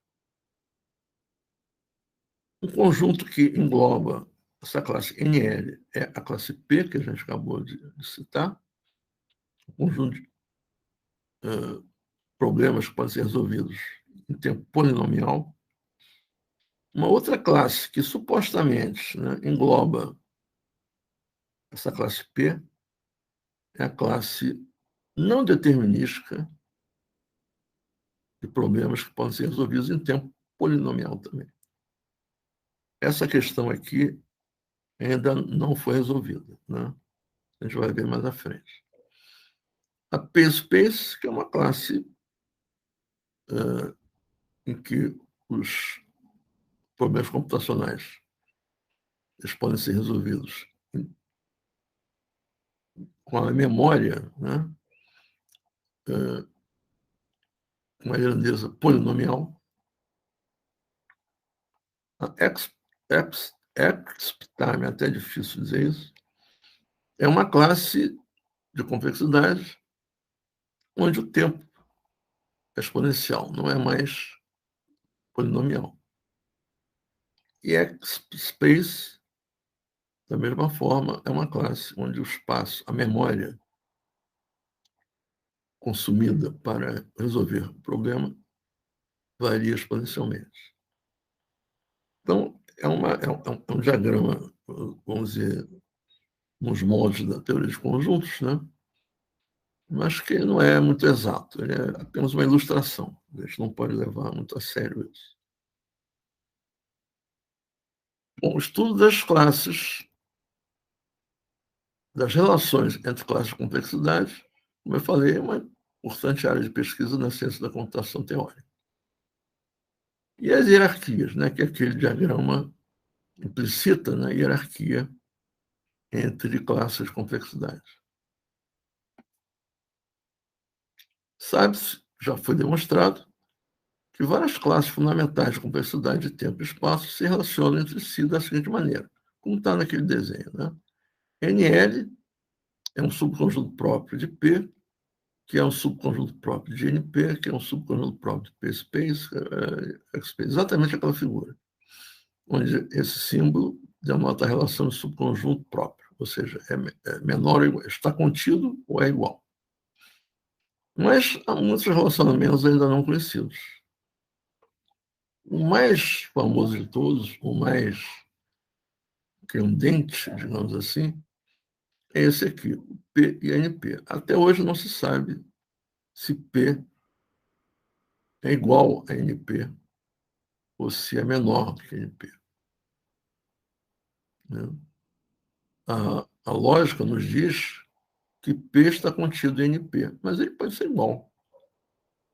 um conjunto que engloba essa classe NL é a classe P, que a gente acabou de citar, um conjunto de problemas que podem ser resolvidos em tempo polinomial. Uma outra classe que supostamente, né, engloba essa classe P é a classe não determinística de problemas que podem ser resolvidos em tempo polinomial também. Essa questão aqui ainda não foi resolvida, né? A gente vai ver mais à frente. A P-Space, que é uma classe em que os problemas computacionais eles podem ser resolvidos com a memória, né? Com uma grandeza polinomial. A X-time, até difícil dizer isso, é uma classe de complexidade onde o tempo é exponencial, não é mais polinomial. E X-space, da mesma forma, é uma classe onde o espaço, a memória consumida para resolver o problema varia exponencialmente. Então, é um diagrama, vamos dizer, nos moldes da teoria de conjuntos, né? Mas que não é muito exato, ele é apenas uma ilustração. A gente não pode levar muito a sério isso. Bom, o estudo das classes, das relações entre classes de complexidade, como eu falei, é uma importante área de pesquisa na ciência da computação teórica. E as hierarquias, né, que é aquele diagrama implicita na hierarquia entre classes de complexidade. Sabe-se, já foi demonstrado, que várias classes fundamentais de complexidade de tempo e espaço se relacionam entre si da seguinte maneira, como está naquele desenho, né? NL é um subconjunto próprio de P, que é um subconjunto próprio de NP, que é um subconjunto próprio de P-space, X-space, exatamente aquela figura, onde esse símbolo denota a relação de subconjunto próprio, ou seja, é menor ou igual, está contido ou é igual. Mas há muitos relacionamentos ainda não conhecidos. O mais famoso de todos, o mais candente, digamos assim, é esse aqui, o P e NP. Até hoje não se sabe se P é igual a NP ou se é menor do que NP. Né? A lógica nos diz que P está contido em NP, mas ele pode ser igual.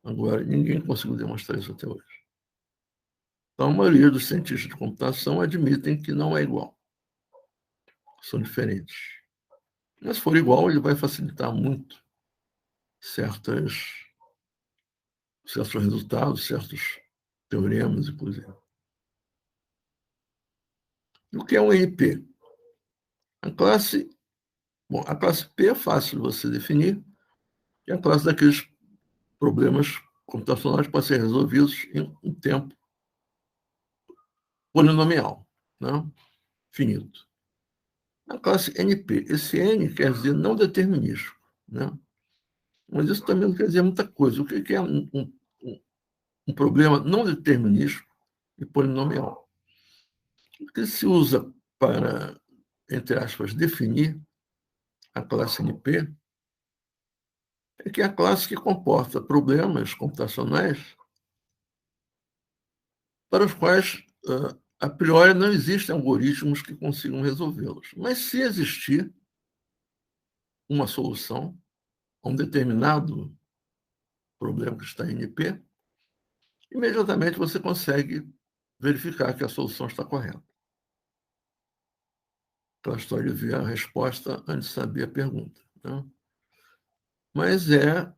Agora, ninguém conseguiu demonstrar isso até hoje. Então, a maioria dos cientistas de computação admitem que não é igual. São diferentes. Mas se for igual, ele vai facilitar muito certos resultados, certos teoremas, inclusive. E o que é um NP? A classe P é fácil de você definir, que é a classe daqueles problemas computacionais que podem ser resolvidos em um tempo polinomial, né? Finito. A classe NP, esse N quer dizer não determinístico, né? Mas isso também não quer dizer muita coisa. O que é um problema não determinístico e polinomial? O que se usa para, entre aspas, definir a classe NP é que é a classe que comporta problemas computacionais para os quais, a priori, não existem algoritmos que consigam resolvê-los. Mas se existir uma solução, a um determinado problema que está em NP, imediatamente você consegue verificar que a solução está correta. Aquela história de ver a resposta antes de saber a pergunta, né? Mas é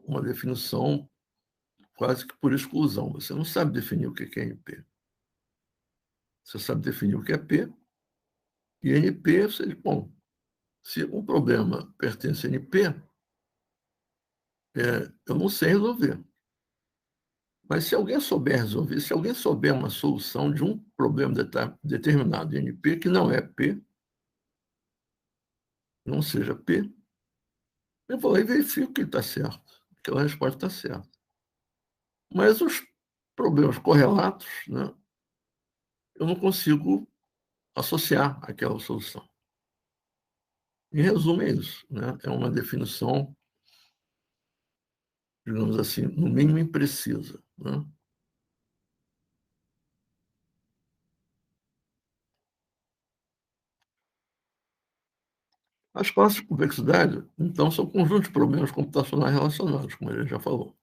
uma definição quase que por exclusão. Você não sabe definir o que é NP. Você sabe definir o que é P, e NP, você diz, bom, se um problema pertence a NP, eu não sei resolver. Mas se alguém souber resolver, se alguém souber uma solução de um problema determinado em NP, que não é P, não seja P, eu vou lá e verifico que está certo, que a resposta está certa. Mas os problemas correlatos, né, eu não consigo associar àquela solução. Em resumo, é isso, né? É uma definição, digamos assim, no mínimo imprecisa, né? As classes de complexidade, então, são conjuntos de problemas computacionais relacionados, como a gente já falou.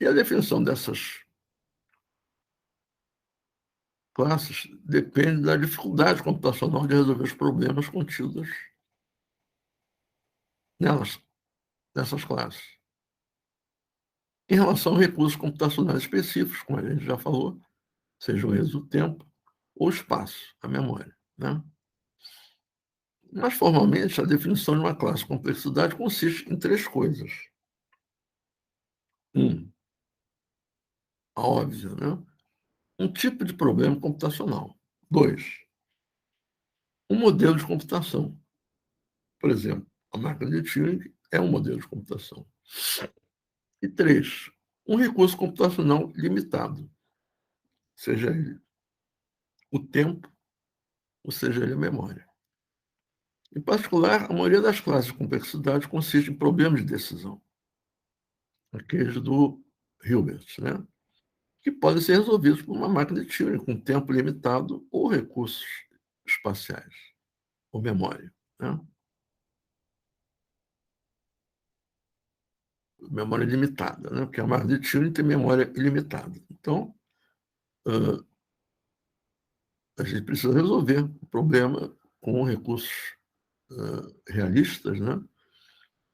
E a definição dessas classes depende da dificuldade computacional de resolver os problemas contidos nelas, nessas classes. Em relação a recursos computacionais específicos, como a gente já falou, sejam eles o tempo ou o espaço, a memória, né? Mas, formalmente, a definição de uma classe de complexidade consiste em três coisas. A óbvia, né? Um tipo de problema computacional. Dois, um modelo de computação. Por exemplo, a máquina de Turing é um modelo de computação. E três, um recurso computacional limitado, seja ele o tempo, ou seja ele a memória. Em particular, a maioria das classes de complexidade consiste em problemas de decisão, aqueles do Hilbert, né? Que podem ser resolvidos por uma máquina de Turing com tempo limitado ou recursos espaciais, ou memória, né? Memória limitada, né? Porque a máquina de Turing tem memória ilimitada. Então, a gente precisa resolver o problema com recursos realistas, né?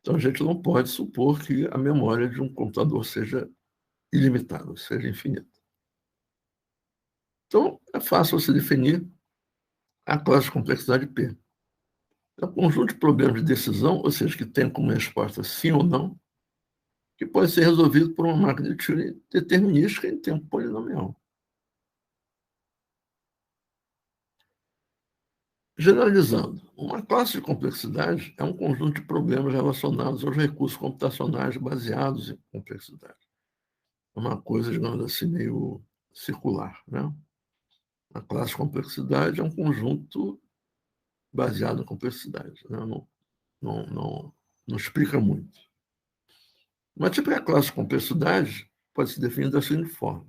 Então, a gente não pode supor que a memória de um computador seja ilimitada, seja infinita. Então, é fácil você definir a classe de complexidade P. É um conjunto de problemas de decisão, ou seja, que tem como resposta sim ou não, que pode ser resolvido por uma máquina de Turing determinística em tempo polinomial. Generalizando, uma classe de complexidade é um conjunto de problemas relacionados aos recursos computacionais baseados em complexidade. É uma coisa, digamos assim, meio circular, né? A classe de complexidade é um conjunto baseado em complexidade, né? Não explica muito. Uma típica classe de complexidade pode ser definida da seguinte forma: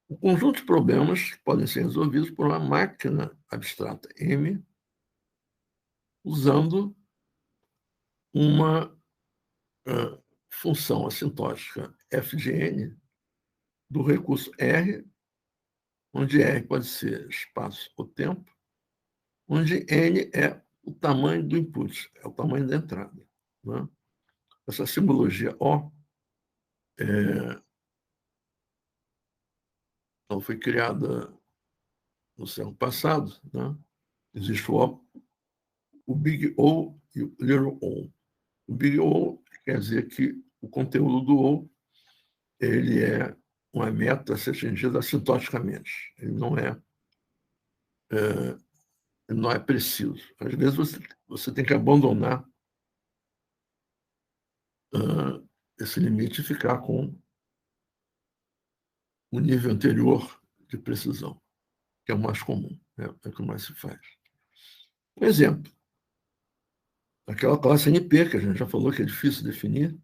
o conjunto de problemas que podem ser resolvidos por uma máquina abstrata M usando uma função assintótica f de n do recurso R, onde R pode ser espaço ou tempo, onde n é o tamanho do input, é o tamanho da entrada, né? Essa simbologia O ela foi criada no século passado, né? Existe o Big O e o Little O. O Big O quer dizer que o conteúdo do O ele é uma meta a ser atingida assintoticamente. Ele não é preciso. Às vezes você tem que abandonar esse limite e ficar com o nível anterior de precisão, que é o mais comum, é o que mais se faz. Um exemplo, aquela classe NP, que a gente já falou que é difícil definir,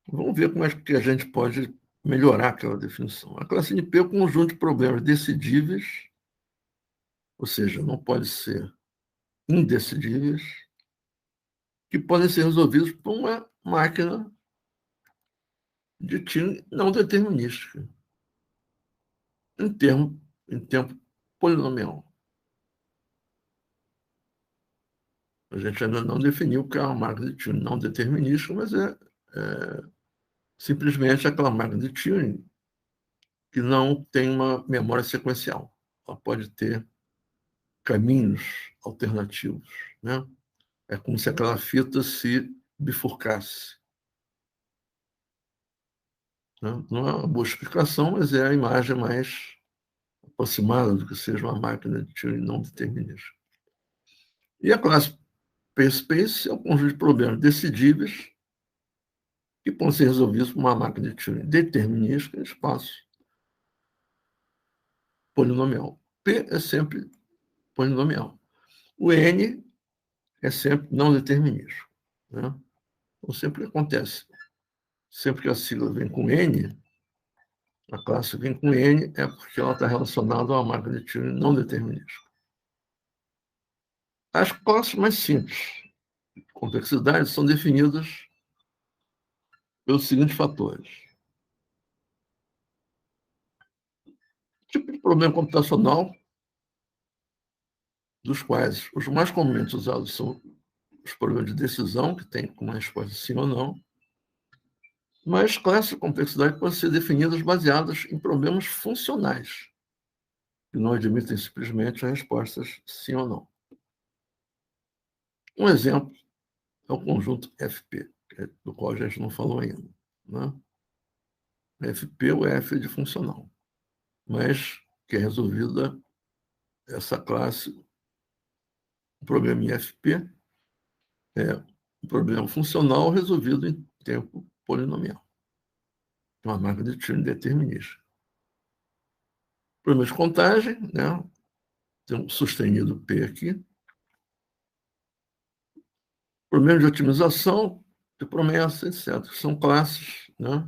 vamos ver como é que a gente pode melhorar aquela definição. A classe NP é um conjunto de problemas decidíveis, ou seja, não pode ser indecidíveis, que podem ser resolvidos por uma máquina de Turing não determinística, em tempo polinomial. A gente ainda não definiu o que é uma máquina de Turing não determinística, mas é simplesmente aquela máquina de Turing que não tem uma memória sequencial. Ela pode ter caminhos alternativos, né? É como se aquela fita se bifurcasse, né? Não é uma boa explicação, mas é a imagem mais aproximada do que seja uma máquina de Turing não determinística. E a classe P-Space é um conjunto de problemas decidíveis que podem ser resolvidos por uma máquina de Turing determinística em espaço polinomial. P é sempre polinomial. O N é sempre não determinístico, né? Então, sempre acontece. Sempre que a sigla vem com N, a classe vem com N, é porque ela está relacionada a uma máquina de Turing não determinística. As classes mais simples de complexidade são definidas pelos seguintes fatores. Tipo de problema computacional, dos quais os mais comumente usados são os problemas de decisão, que tem uma resposta sim ou não, mas classes de complexidade podem ser definidas baseadas em problemas funcionais, que não admitem simplesmente as respostas sim ou não. Um exemplo é o conjunto FP, do qual a gente não falou ainda, né? FP, o F é de funcional, mas que é resolvida essa classe, o problema em FP é um problema funcional resolvido em tempo polinomial, uma máquina de Turing determinística. Problema de contagem, né? Tem um sustenido P aqui. Problema de otimização, de promessa, etc. São classes, né,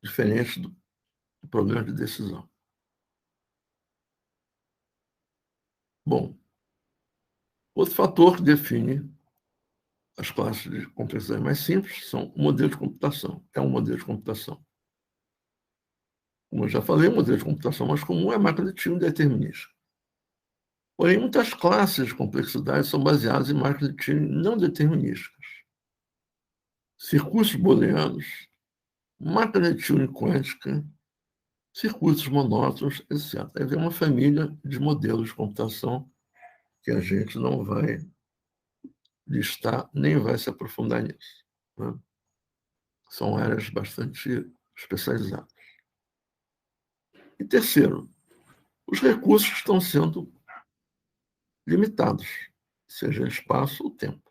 diferentes do problema de decisão. Bom, outro fator que define as classes de complexidade mais simples são o modelo de computação. É um modelo de computação. Como eu já falei, o modelo de computação mais comum é a máquina de Turing determinística. Porém, muitas classes de complexidade são baseadas em máquinas de Turing não determinísticas. Circuitos booleanos, máquina de Turing quântica, circuitos monótonos, etc. Aí vem uma família de modelos de computação que a gente não vai listar, nem vai se aprofundar nisso, né? São áreas bastante especializadas. E terceiro, os recursos estão sendo limitados, seja espaço ou tempo.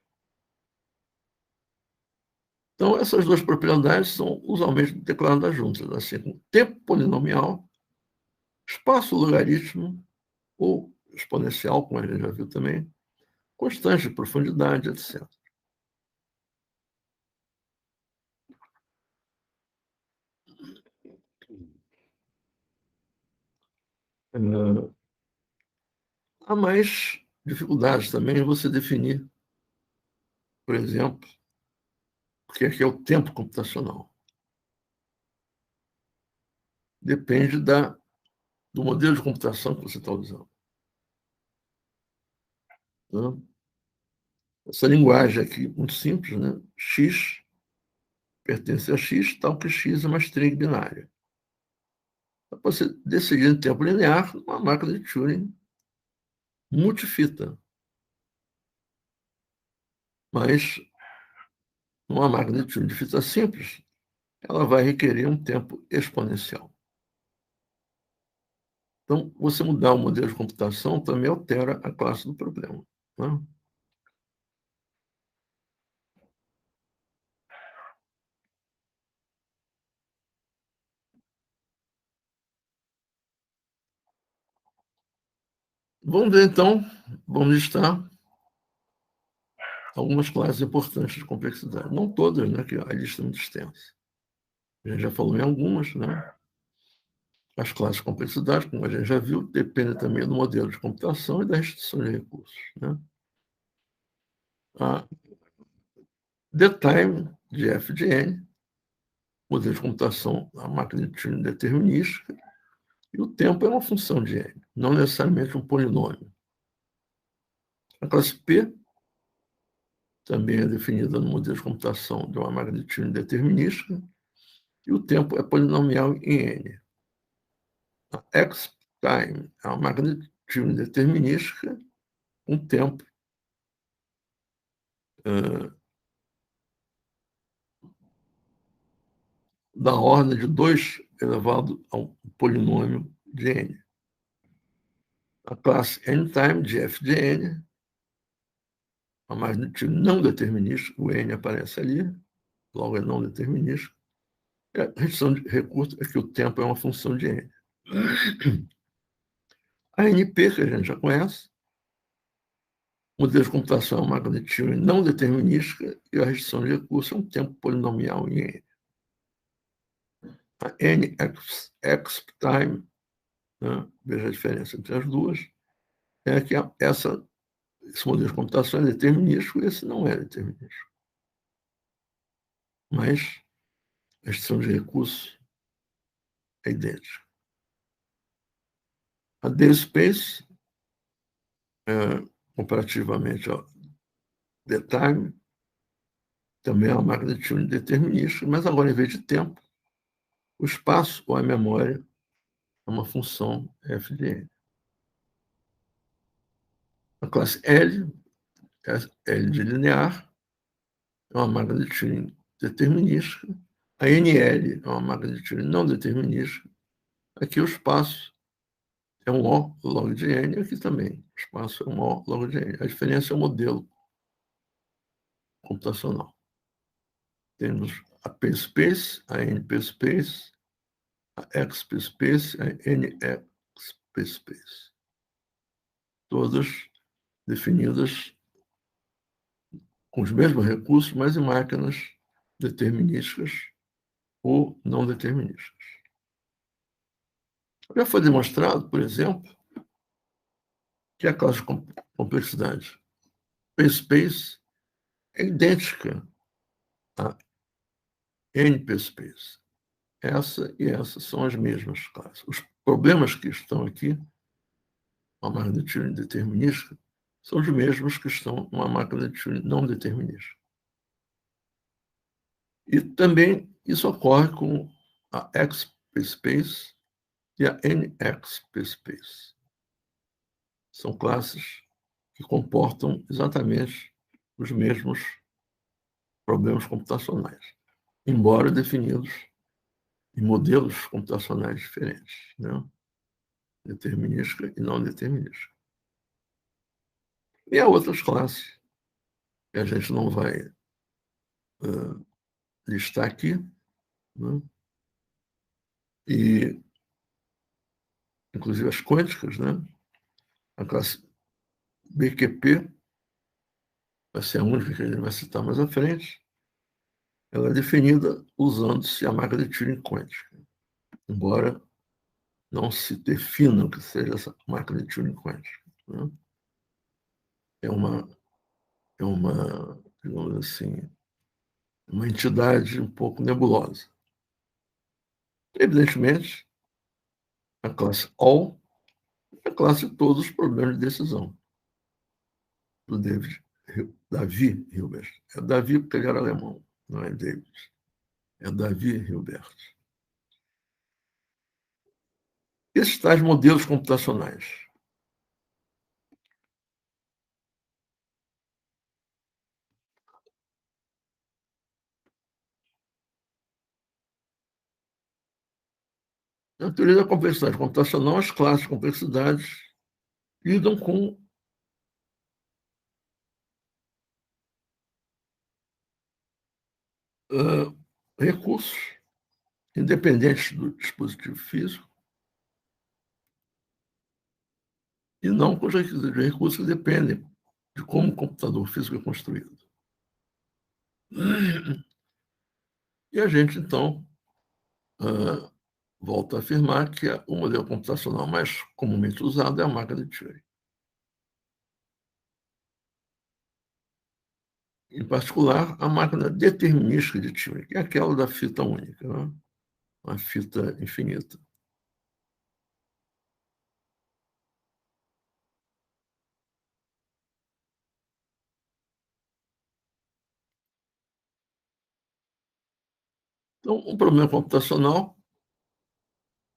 Então, essas duas propriedades são usualmente declaradas juntas, assim como tempo polinomial, espaço logaritmo ou exponencial, como a gente já viu também, constante de profundidade, etc. Há mais dificuldades também em você definir, por exemplo, o que é o tempo computacional. Depende do modelo de computação que você está usando, né? Essa linguagem aqui, muito simples, né? X pertence a X, tal que X é uma string binária. Para você decidir em tempo linear, uma máquina de Turing multifita. Mas uma máquina de Turing de fita simples, ela vai requerer um tempo exponencial. Então, você mudar o modelo de computação também altera a classe do problema, né? Vamos ver, então, vamos listar algumas classes importantes de complexidade. Não todas, né, que a lista é muito extensa. A gente já falou em algumas, né? As classes de complexidade, como a gente já viu, dependem também do modelo de computação e da restrição de recursos, né? The time de f de n, modelo de computação da máquina de Turing determinística, e o tempo é uma função de n, não necessariamente um polinômio. A classe P também é definida no modelo de computação de uma máquina de Turing determinística, e o tempo é polinomial em n. A X-time é uma máquina de Turing determinística, um tempo da ordem de 2 elevado ao polinômio de n. A classe n-time de f de n, a máquina de Turing não determinística, o n aparece ali, logo é não determinístico. A restrição de recurso é que o tempo é uma função de n. A NP, que a gente já conhece, modelo de computação é uma máquina de Turing não determinística e a restrição de recurso é um tempo polinomial em n. A NX-time, né, veja a diferença entre as duas, é que esse modelo de computação é determinístico e esse não é determinístico. Mas a restrição de recurso é idêntica. A DSpace, comparativamente ao DTime, também é uma máquina de Turing determinística, mas agora, em vez de tempo, o espaço ou a memória é uma função f de n. A classe L, L de linear, é uma máquina de Turing determinística. A NL é uma máquina de Turing não determinística. Aqui o espaço é um O log de n, aqui também. O espaço é um O log de n. A diferença é o modelo computacional. Temos a P-space, a NP-space, a XP-space, a NX-space. Todas definidas com os mesmos recursos, mas em máquinas determinísticas ou não determinísticas. Já foi demonstrado, por exemplo, que a classe de complexidade P-space é idêntica a NP-space. Essa e essa são as mesmas classes. Os problemas que estão aqui, uma máquina de Turing determinística, são os mesmos que estão numa máquina de Turing não determinística. E também isso ocorre com a XP-space e a NX-space. São classes que comportam exatamente os mesmos problemas computacionais, embora definidos em modelos computacionais diferentes, né? Determinística e não determinística. E há outras classes que a gente não vai listar aqui, né? E, inclusive, as quânticas, né? A classe BQP vai ser a única que a gente vai citar mais à frente. Ela é definida usando-se a máquina de Turing quântica, embora não se defina o que seja essa máquina de Turing quântica, né? É uma, digamos assim, uma entidade um pouco nebulosa. Evidentemente, a classe All é a classe de todos os problemas de decisão do Davi Hilbert. É Davi porque ele era alemão, não é David. É Davi Hilbert. Esses tais modelos computacionais. Na teoria da complexidade computacional, as classes de complexidade lidam com recursos independentes do dispositivo físico e não com os recursos que dependem de como o computador físico é construído. E a gente, então, volta a afirmar que o modelo computacional mais comumente usado é a máquina de Turing. em particular, a máquina determinística de Turing, que é aquela da fita única, né? Uma fita infinita. Então, um problema computacional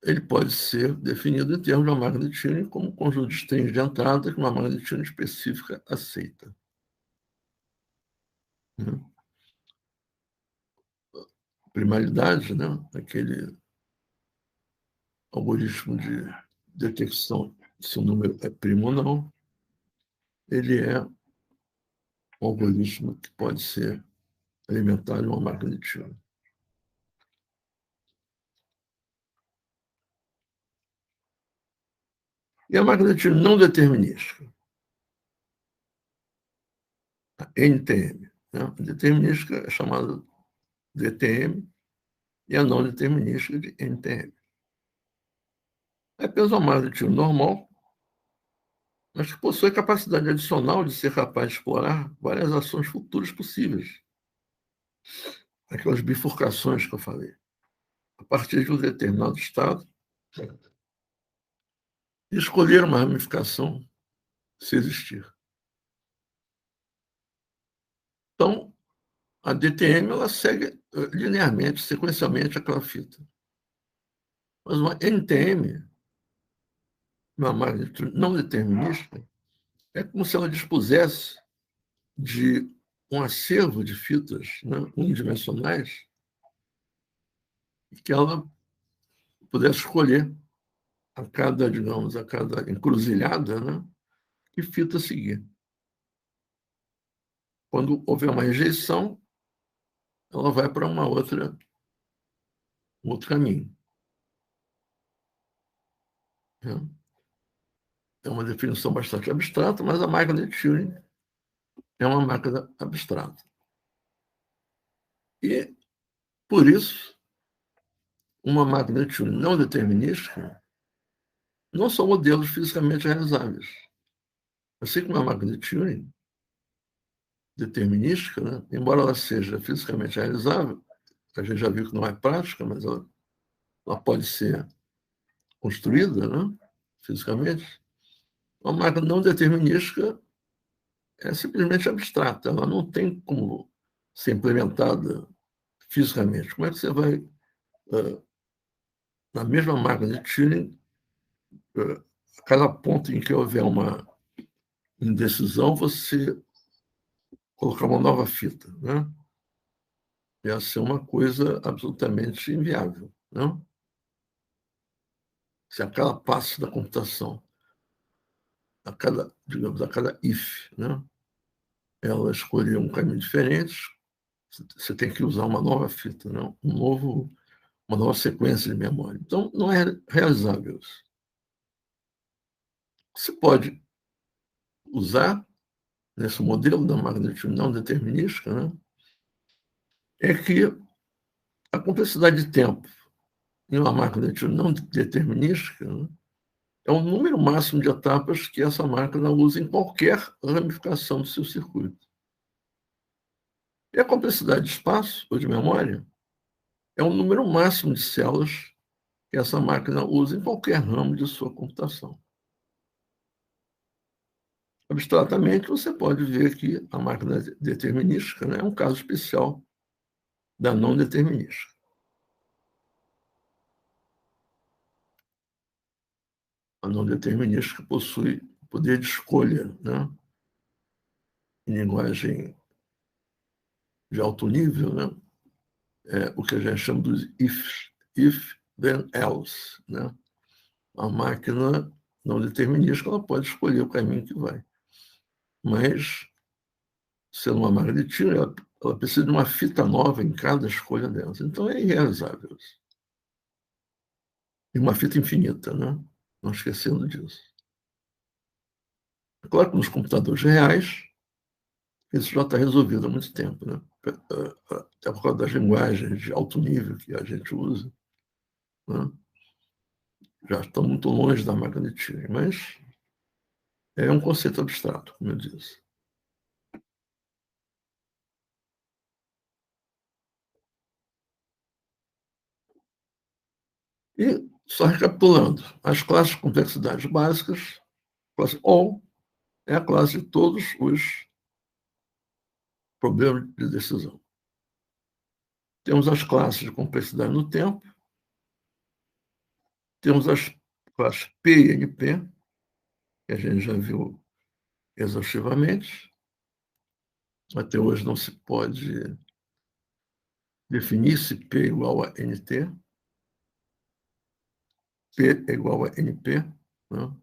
ele pode ser definido em termos de uma máquina de Turing como um conjunto de strings de entrada que uma máquina de Turing específica aceita. Né? Primaridade, né? Aquele algoritmo de detecção se o número é primo ou não, ele é um algoritmo que pode ser alimentado em uma máquina de Turing. E a máquina de Turing não determinística, a NTM. Né? A determinística é chamada DTM e a não determinística de NTM. É apenas uma máquina de Turing normal, mas que possui capacidade adicional de ser capaz de explorar várias ações futuras possíveis. Aquelas bifurcações que eu falei. A partir de um determinado estado, e escolher uma ramificação se existir. Então, a DTM ela segue linearmente, sequencialmente aquela fita. Mas uma NTM, uma máquina não determinística, é como se ela dispusesse de um acervo de fitas, né, unidimensionais, que ela pudesse escolher a cada, digamos, a cada encruzilhada, né, que fita seguir. Quando houver uma rejeição, ela vai para um outro caminho. Né? É uma definição bastante abstrata, mas a máquina de Turing é uma máquina abstrata. E, por isso, uma máquina de Turing não determinística não são modelos fisicamente realizáveis. Assim como a máquina de Turing determinística, né, embora ela seja fisicamente realizável, a gente já viu que não é prática, mas ela pode ser construída, né, fisicamente. Uma máquina não determinística é simplesmente abstrata, ela não tem como ser implementada fisicamente. Como é que você vai, na mesma máquina de Turing, a cada ponto em que houver uma indecisão, você colocar uma nova fita, né? Ia ser uma coisa absolutamente inviável, não? Se a cada passo da computação, a cada, digamos, a cada if, né? Ela escolher um caminho diferente, você tem que usar uma nova fita, não? Uma nova sequência de memória. Então, não é realizável isso. Se pode usar nesse modelo da máquina de Turing não determinística, né? É que a complexidade de tempo em uma máquina de Turing não determinística, né? É o número máximo de etapas que essa máquina usa em qualquer ramificação do seu circuito. E a complexidade de espaço ou de memória é o número máximo de células que essa máquina usa em qualquer ramo de sua computação. Abstratamente, você pode ver que a máquina determinística, né, é um caso especial da não determinística. A não determinística possui poder de escolha, né, em linguagem de alto nível, né, o que a gente chama dos if, then else. Né? A máquina não determinística ela pode escolher o caminho que vai. Mas, sendo uma máquina de Turing, ela precisa de uma fita nova em cada escolha delas. Então, é irrealizável isso. E uma fita infinita, né? Não esquecendo disso. É claro que nos computadores reais, isso já está resolvido há muito tempo, né? Até por causa das linguagens de alto nível que a gente usa. Né? Já estão muito longe da máquina de Turing, mas é um conceito abstrato, como eu disse. E, só recapitulando, as classes de complexidade básicas, classe O é a classe de todos os problemas de decisão. Temos as classes de complexidade no tempo, temos as classes P e NP, que a gente já viu exaustivamente. Até hoje não se pode definir se P é igual a NT, P é igual a NP, né?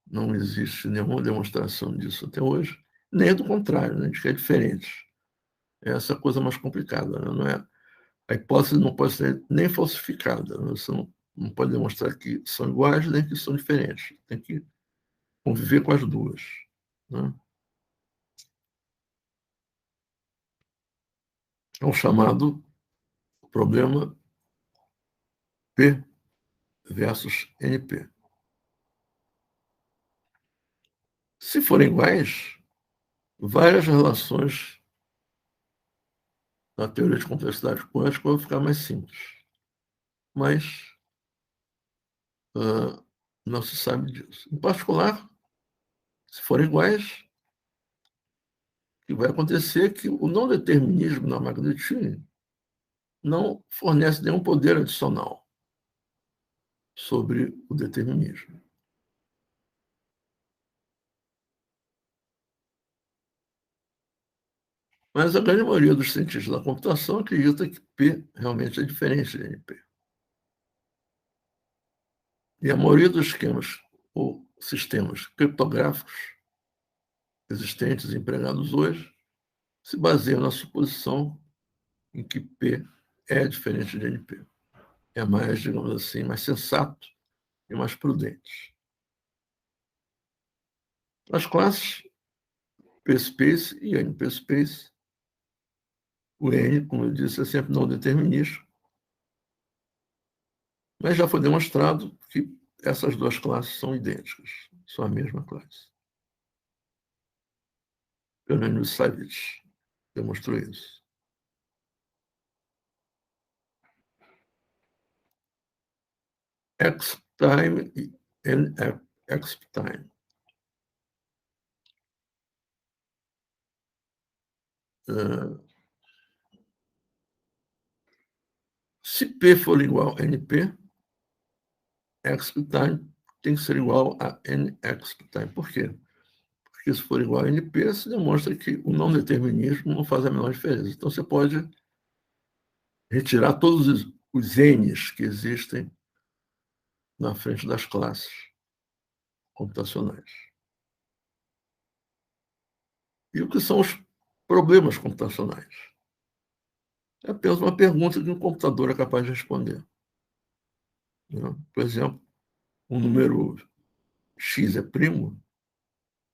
Não existe nenhuma demonstração disso até hoje, nem do contrário, né, de que é diferente. É essa coisa mais complicada, né? Não é, a hipótese não pode ser nem falsificada, né? Você não pode demonstrar que são iguais nem que são diferentes. Tem que conviver com as duas, né? É o chamado problema P versus NP. Se forem iguais, várias relações na teoria de complexidade quântica vão ficar mais simples. Mas não se sabe disso. Em particular, se forem iguais, o que vai acontecer é que o não determinismo na máquina de Turing não fornece nenhum poder adicional sobre o determinismo. Mas a grande maioria dos cientistas da computação acredita que P realmente é diferente de NP. E a maioria dos esquemas ou sistemas criptográficos existentes e empregados hoje se baseiam na suposição em que P é diferente de NP. É mais, digamos assim, mais sensato e mais prudente. As classes P-space e NP-space, o N, como eu disse, é sempre não determinístico, mas já foi demonstrado que essas duas classes são idênticas, são a mesma classe. Eugênio Savage demonstrou isso. X-time e NX-time. Se P for igual a NP, X-time tem que ser igual a NX-time. Por quê? Porque se for igual a NP, se demonstra que o não determinismo não faz a menor diferença. Então, você pode retirar todos os N's que existem na frente das classes computacionais. E o que são os problemas computacionais? É apenas uma pergunta que um computador é capaz de responder. Por exemplo, um número x é primo,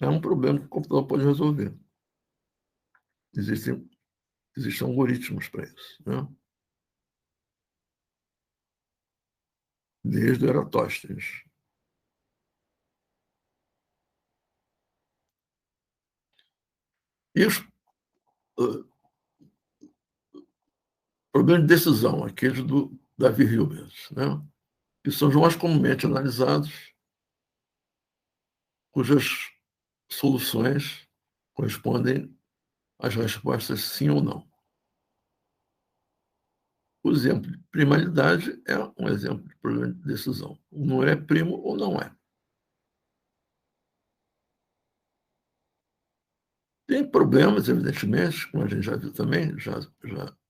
é um problema que o computador pode resolver. Existem, existem algoritmos para isso, né? Desde Eratóstenes. E os problemas de decisão, aqueles do Davi Hilbert, né? Que são os mais comumente analisados, cujas soluções correspondem às respostas sim ou não. O exemplo de primalidade é um exemplo de problema de decisão. Não é primo ou não é. Tem problemas, evidentemente, como a gente já viu também, já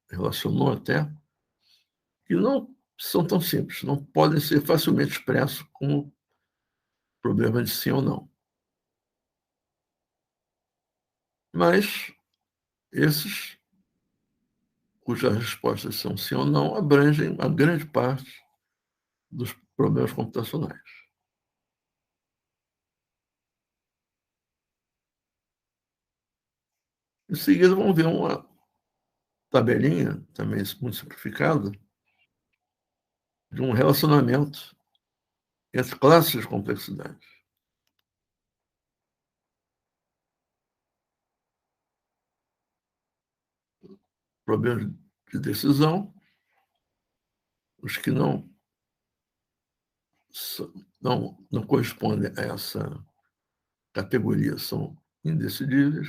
relacionou até, que não são tão simples, não podem ser facilmente expressos como problema de sim ou não. Mas esses, cujas respostas são sim ou não, abrangem a grande parte dos problemas computacionais. Em seguida, vamos ver uma tabelinha, também muito simplificada, de um relacionamento entre classes de complexidade. Problemas de decisão, os que não não correspondem a essa categoria, são indecidíveis.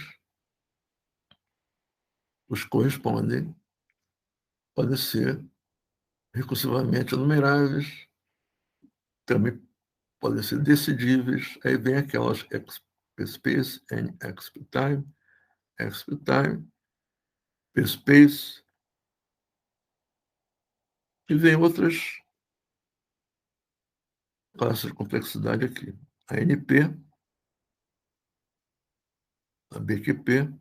Os que correspondem podem ser recursivamente enumeráveis, também podem ser decidíveis. Aí vem aquelas space and time, time, space, e vem outras classes de complexidade aqui. A NP, a BQP,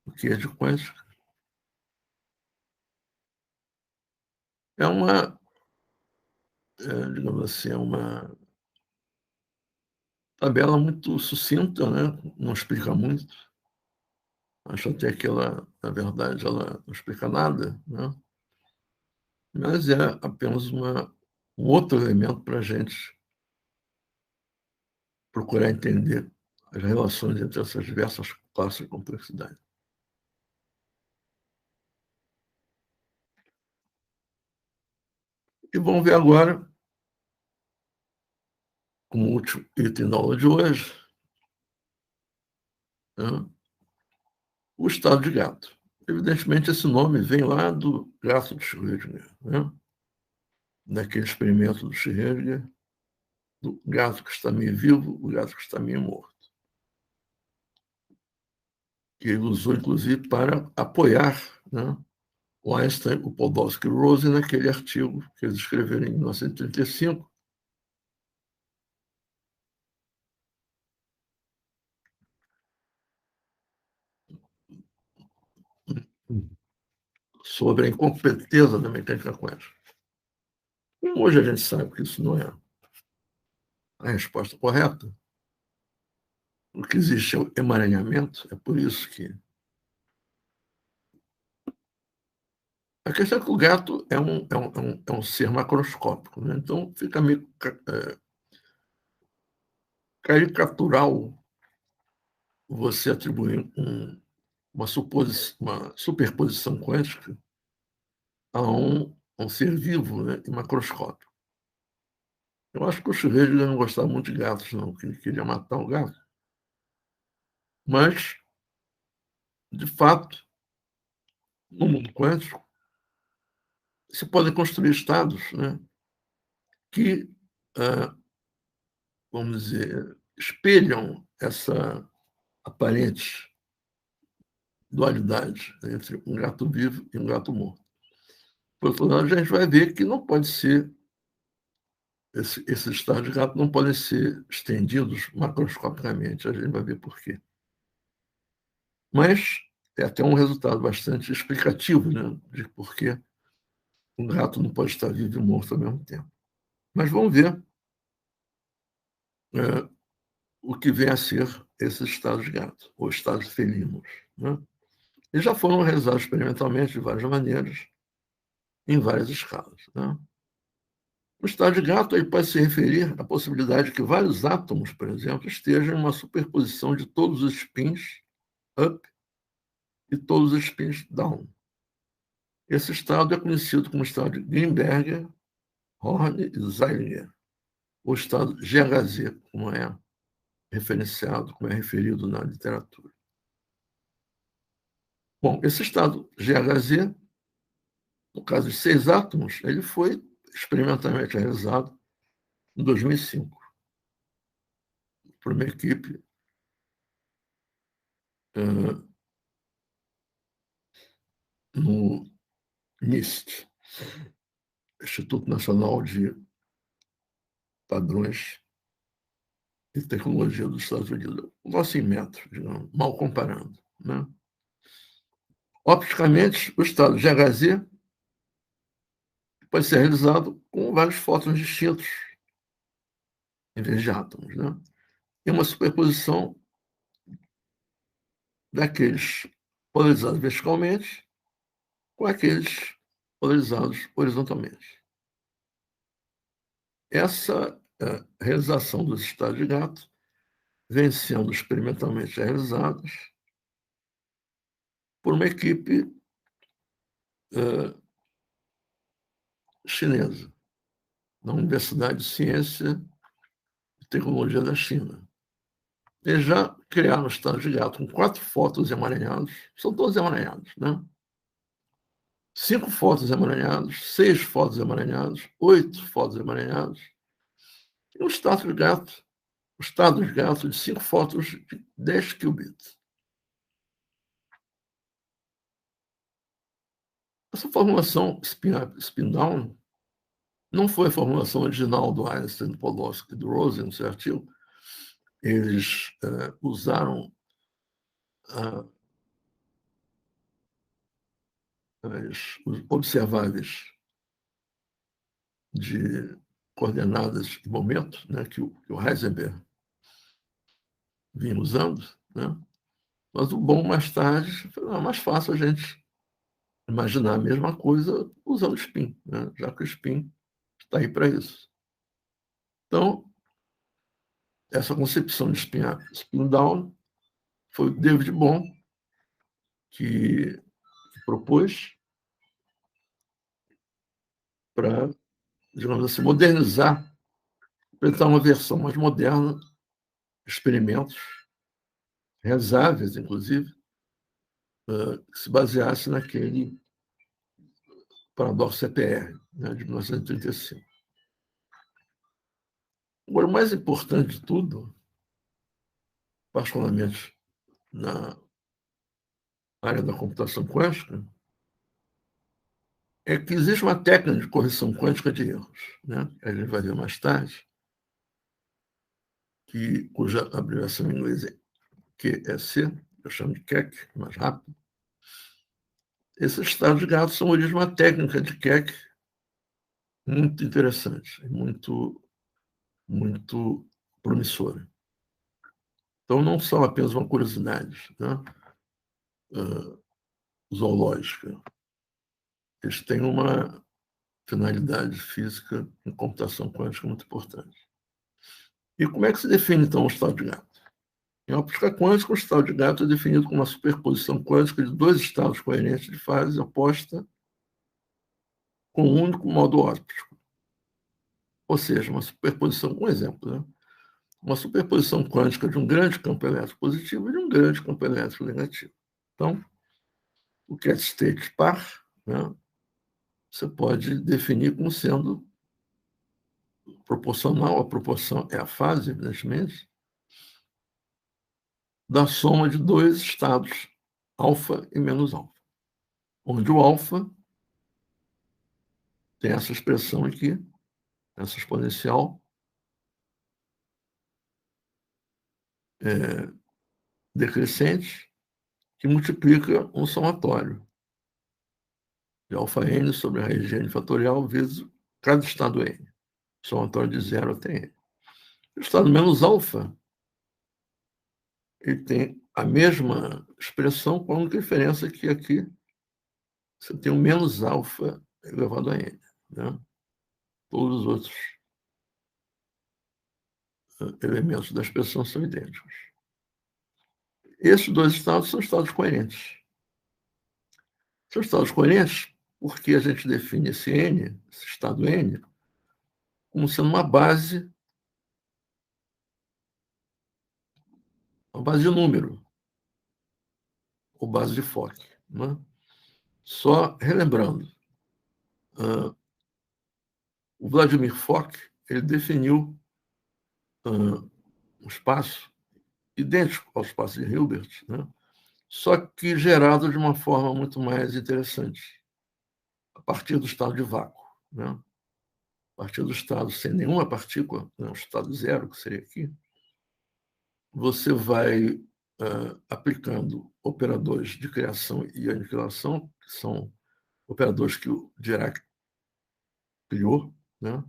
o que é de quântica. É uma, digamos assim, é uma tabela muito sucinta, né? Não explica muito. Acho até que ela, na verdade, ela não explica nada, né? Mas é apenas um outro elemento para a gente procurar entender as relações entre essas diversas classes de complexidade. E vamos ver agora, como último item da aula de hoje, né, o estado de gato. Evidentemente, esse nome vem lá do gato de Schrödinger, né? Daquele experimento do Schrödinger, do gato que está meio vivo, o gato que está meio morto. Que ele usou, inclusive, para apoiar, né, o Einstein, o Podolsky e o Rosen naquele artigo que eles escreveram em 1935, sobre a incompetência da mecânica quântica. E hoje a gente sabe que isso não é a resposta correta. O que existe é o emaranhamento, é por isso que... A questão é que o gato é um ser macroscópico, né? Então fica meio caricatural você atribuir uma superposição quântica a um ser vivo, né, e macroscópico. Eu acho que o Schrödinger não gostava muito de gatos, não, que ele queria matar o gato. Mas, de fato, no mundo quântico, se podem construir estados, né, que, vamos dizer, espelham essa aparente dualidade entre um gato vivo e um gato morto. Por outro lado, a gente vai ver que não pode ser, esses estados de gato não podem ser estendidos macroscopicamente, a gente vai ver por quê. Mas é até um resultado bastante explicativo, né, de por que um gato não pode estar vivo e morto ao mesmo tempo. Mas vamos ver o que vem a ser esses estados de gato, ou estados felinos, né? E já foram realizados experimentalmente de várias maneiras, em várias escalas, né? O estado de gato ele pode se referir à possibilidade de que vários átomos, por exemplo, estejam em uma superposição de todos os spins up e todos os spins down. Esse estado é conhecido como estado de Grimberger, Horne e Zeilinger, ou estado GHZ, como é referenciado, como é referido na literatura. Bom, esse estado GHZ, no caso de 6 átomos, ele foi experimentalmente realizado em 2005 por uma equipe no NIST, Instituto Nacional de Padrões e Tecnologia dos Estados Unidos. O nosso metro, digamos, mal comparando, né? Opticamente, o estado GHZ pode ser realizado com vários fótons distintos, em vez de átomos, né? E uma superposição daqueles polarizados verticalmente com aqueles polarizados horizontalmente. Essa realização dos estados de gato vem sendo experimentalmente realizadas por uma equipe chinesa. na Universidade de Ciência e Tecnologia da China. Eles já criaram o estado de gato com 4 fótons emaranhados, são todos emaranhados, né? 5 fótons emaranhados, 6 fótons emaranhados, 8 fótons emaranhados, e um estado de gato de 5 fótons de 10 qubits. Essa formulação spin-down não foi a formulação original do Einstein, do Podolsky e do Rosen no seu artigo. Eles usaram os observáveis de coordenadas de momento, né, que o Heisenberg vinha usando, né? Mas o bom, mais tarde, foi mais fácil a gente imaginar a mesma coisa usando spin, né? Já que o spin está aí para isso. Então, essa concepção de spin-down foi o David Bohm que propôs para, digamos assim, modernizar, apresentar uma versão mais moderna de experimentos realizáveis, inclusive, que se baseasse naquele paradoxo CPR, né, de 1935. Agora, o mais importante de tudo, particularmente na área da computação quântica, é que existe uma técnica de correção quântica de erros, né? A gente vai ver mais tarde, cuja abreviação em inglês é QEC, eu chamo de Keck, mais rápido. Esses estados de gato são origem de uma técnica de Keck muito interessante, muito promissora. Então, não são apenas uma curiosidade, né, zoológica. Eles têm uma finalidade física em computação quântica muito importante. E como é que se define, então, o estado de gato? Em óptica quântica, o estado de gato é definido como uma superposição quântica de 2 estados coerentes de fase oposta com um único modo óptico. Ou seja, uma superposição, um exemplo, né? Uma superposição quântica de um grande campo elétrico positivo e de um grande campo elétrico negativo. Então, o cat state par, né, você pode definir como sendo proporcional, a proporção é a fase, evidentemente, da soma de 2 estados, alfa e menos alfa, onde o alfa tem essa expressão aqui, essa exponencial decrescente, que multiplica um somatório de alfa n sobre a raiz de n fatorial vezes cada estado n, somatório de 0 até n. O estado menos alfa, ele tem a mesma expressão, com a única diferença que aqui você tem o menos alfa elevado a n, né? Todos os outros elementos da expressão são idênticos. Esses 2 estados são estados coerentes. São estados coerentes porque a gente define esse n, esse estado n, como sendo uma base de número, ou base de Fock, né? Só relembrando, o Vladimir Fock ele definiu um espaço idêntico ao espaço de Hilbert, né? Só que gerado de uma forma muito mais interessante, a partir do estado de vácuo, né? A partir do estado sem nenhuma partícula, né? O estado zero, que seria aqui, você vai aplicando operadores de criação e aniquilação, que são operadores que o Dirac criou, né?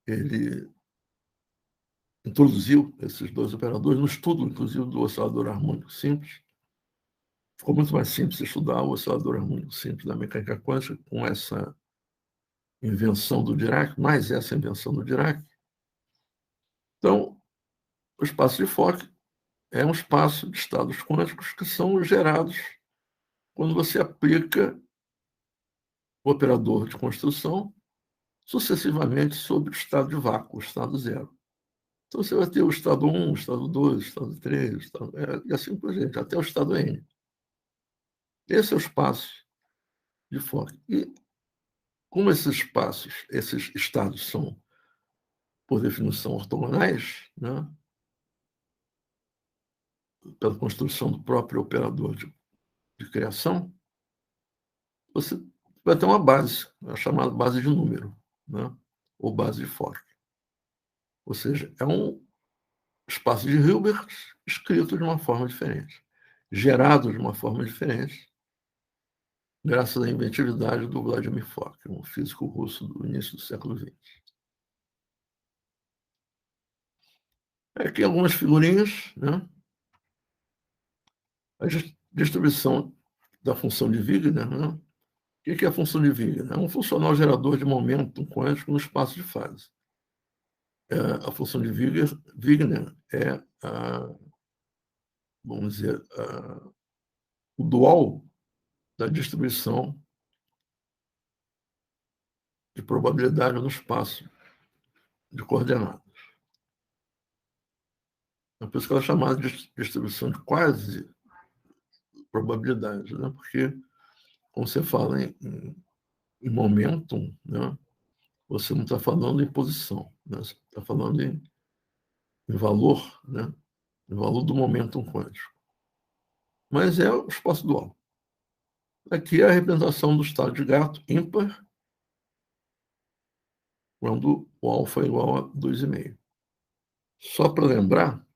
Ele introduziu esses 2 operadores no estudo, inclusive, do oscilador harmônico simples. Ficou muito mais simples estudar o oscilador harmônico simples da mecânica quântica com essa invenção do Dirac, mais essa invenção do Dirac. Então, o espaço de Fock é um espaço de estados quânticos que são gerados quando você aplica o operador de construção sucessivamente sobre o estado de vácuo, o estado zero. Então, você vai ter o estado 1, o estado 2, o estado 3, e assim por diante, até o estado N. Esse é o espaço de Fock. E como esses espaços, esses estados são, por definição, ortogonais, né, pela construção do próprio operador de criação, você vai ter uma base, a chamada base de número, né, ou base de Fock. Ou seja, é um espaço de Hilbert escrito de uma forma diferente, gerado de uma forma diferente, graças à inventividade do Vladimir Fock, um físico russo do início do século XX. Aqui algumas figurinhas, né? A distribuição da função de Wigner, né? O que é a função de Wigner? É um funcional gerador de momento quântico no espaço de fase. A função de Wigner é, vamos dizer, o dual da distribuição de probabilidade no espaço de coordenadas. É por isso que ela é chamada de distribuição de quase probabilidade, né? Porque, como você fala em momentum, né? Você não está falando em posição, né? Você está falando em valor, né? Em valor do momentum quântico. Mas é o espaço dual. Aqui é a representação do estado de gato ímpar, quando o alfa é igual a 2,5. Só para lembrar,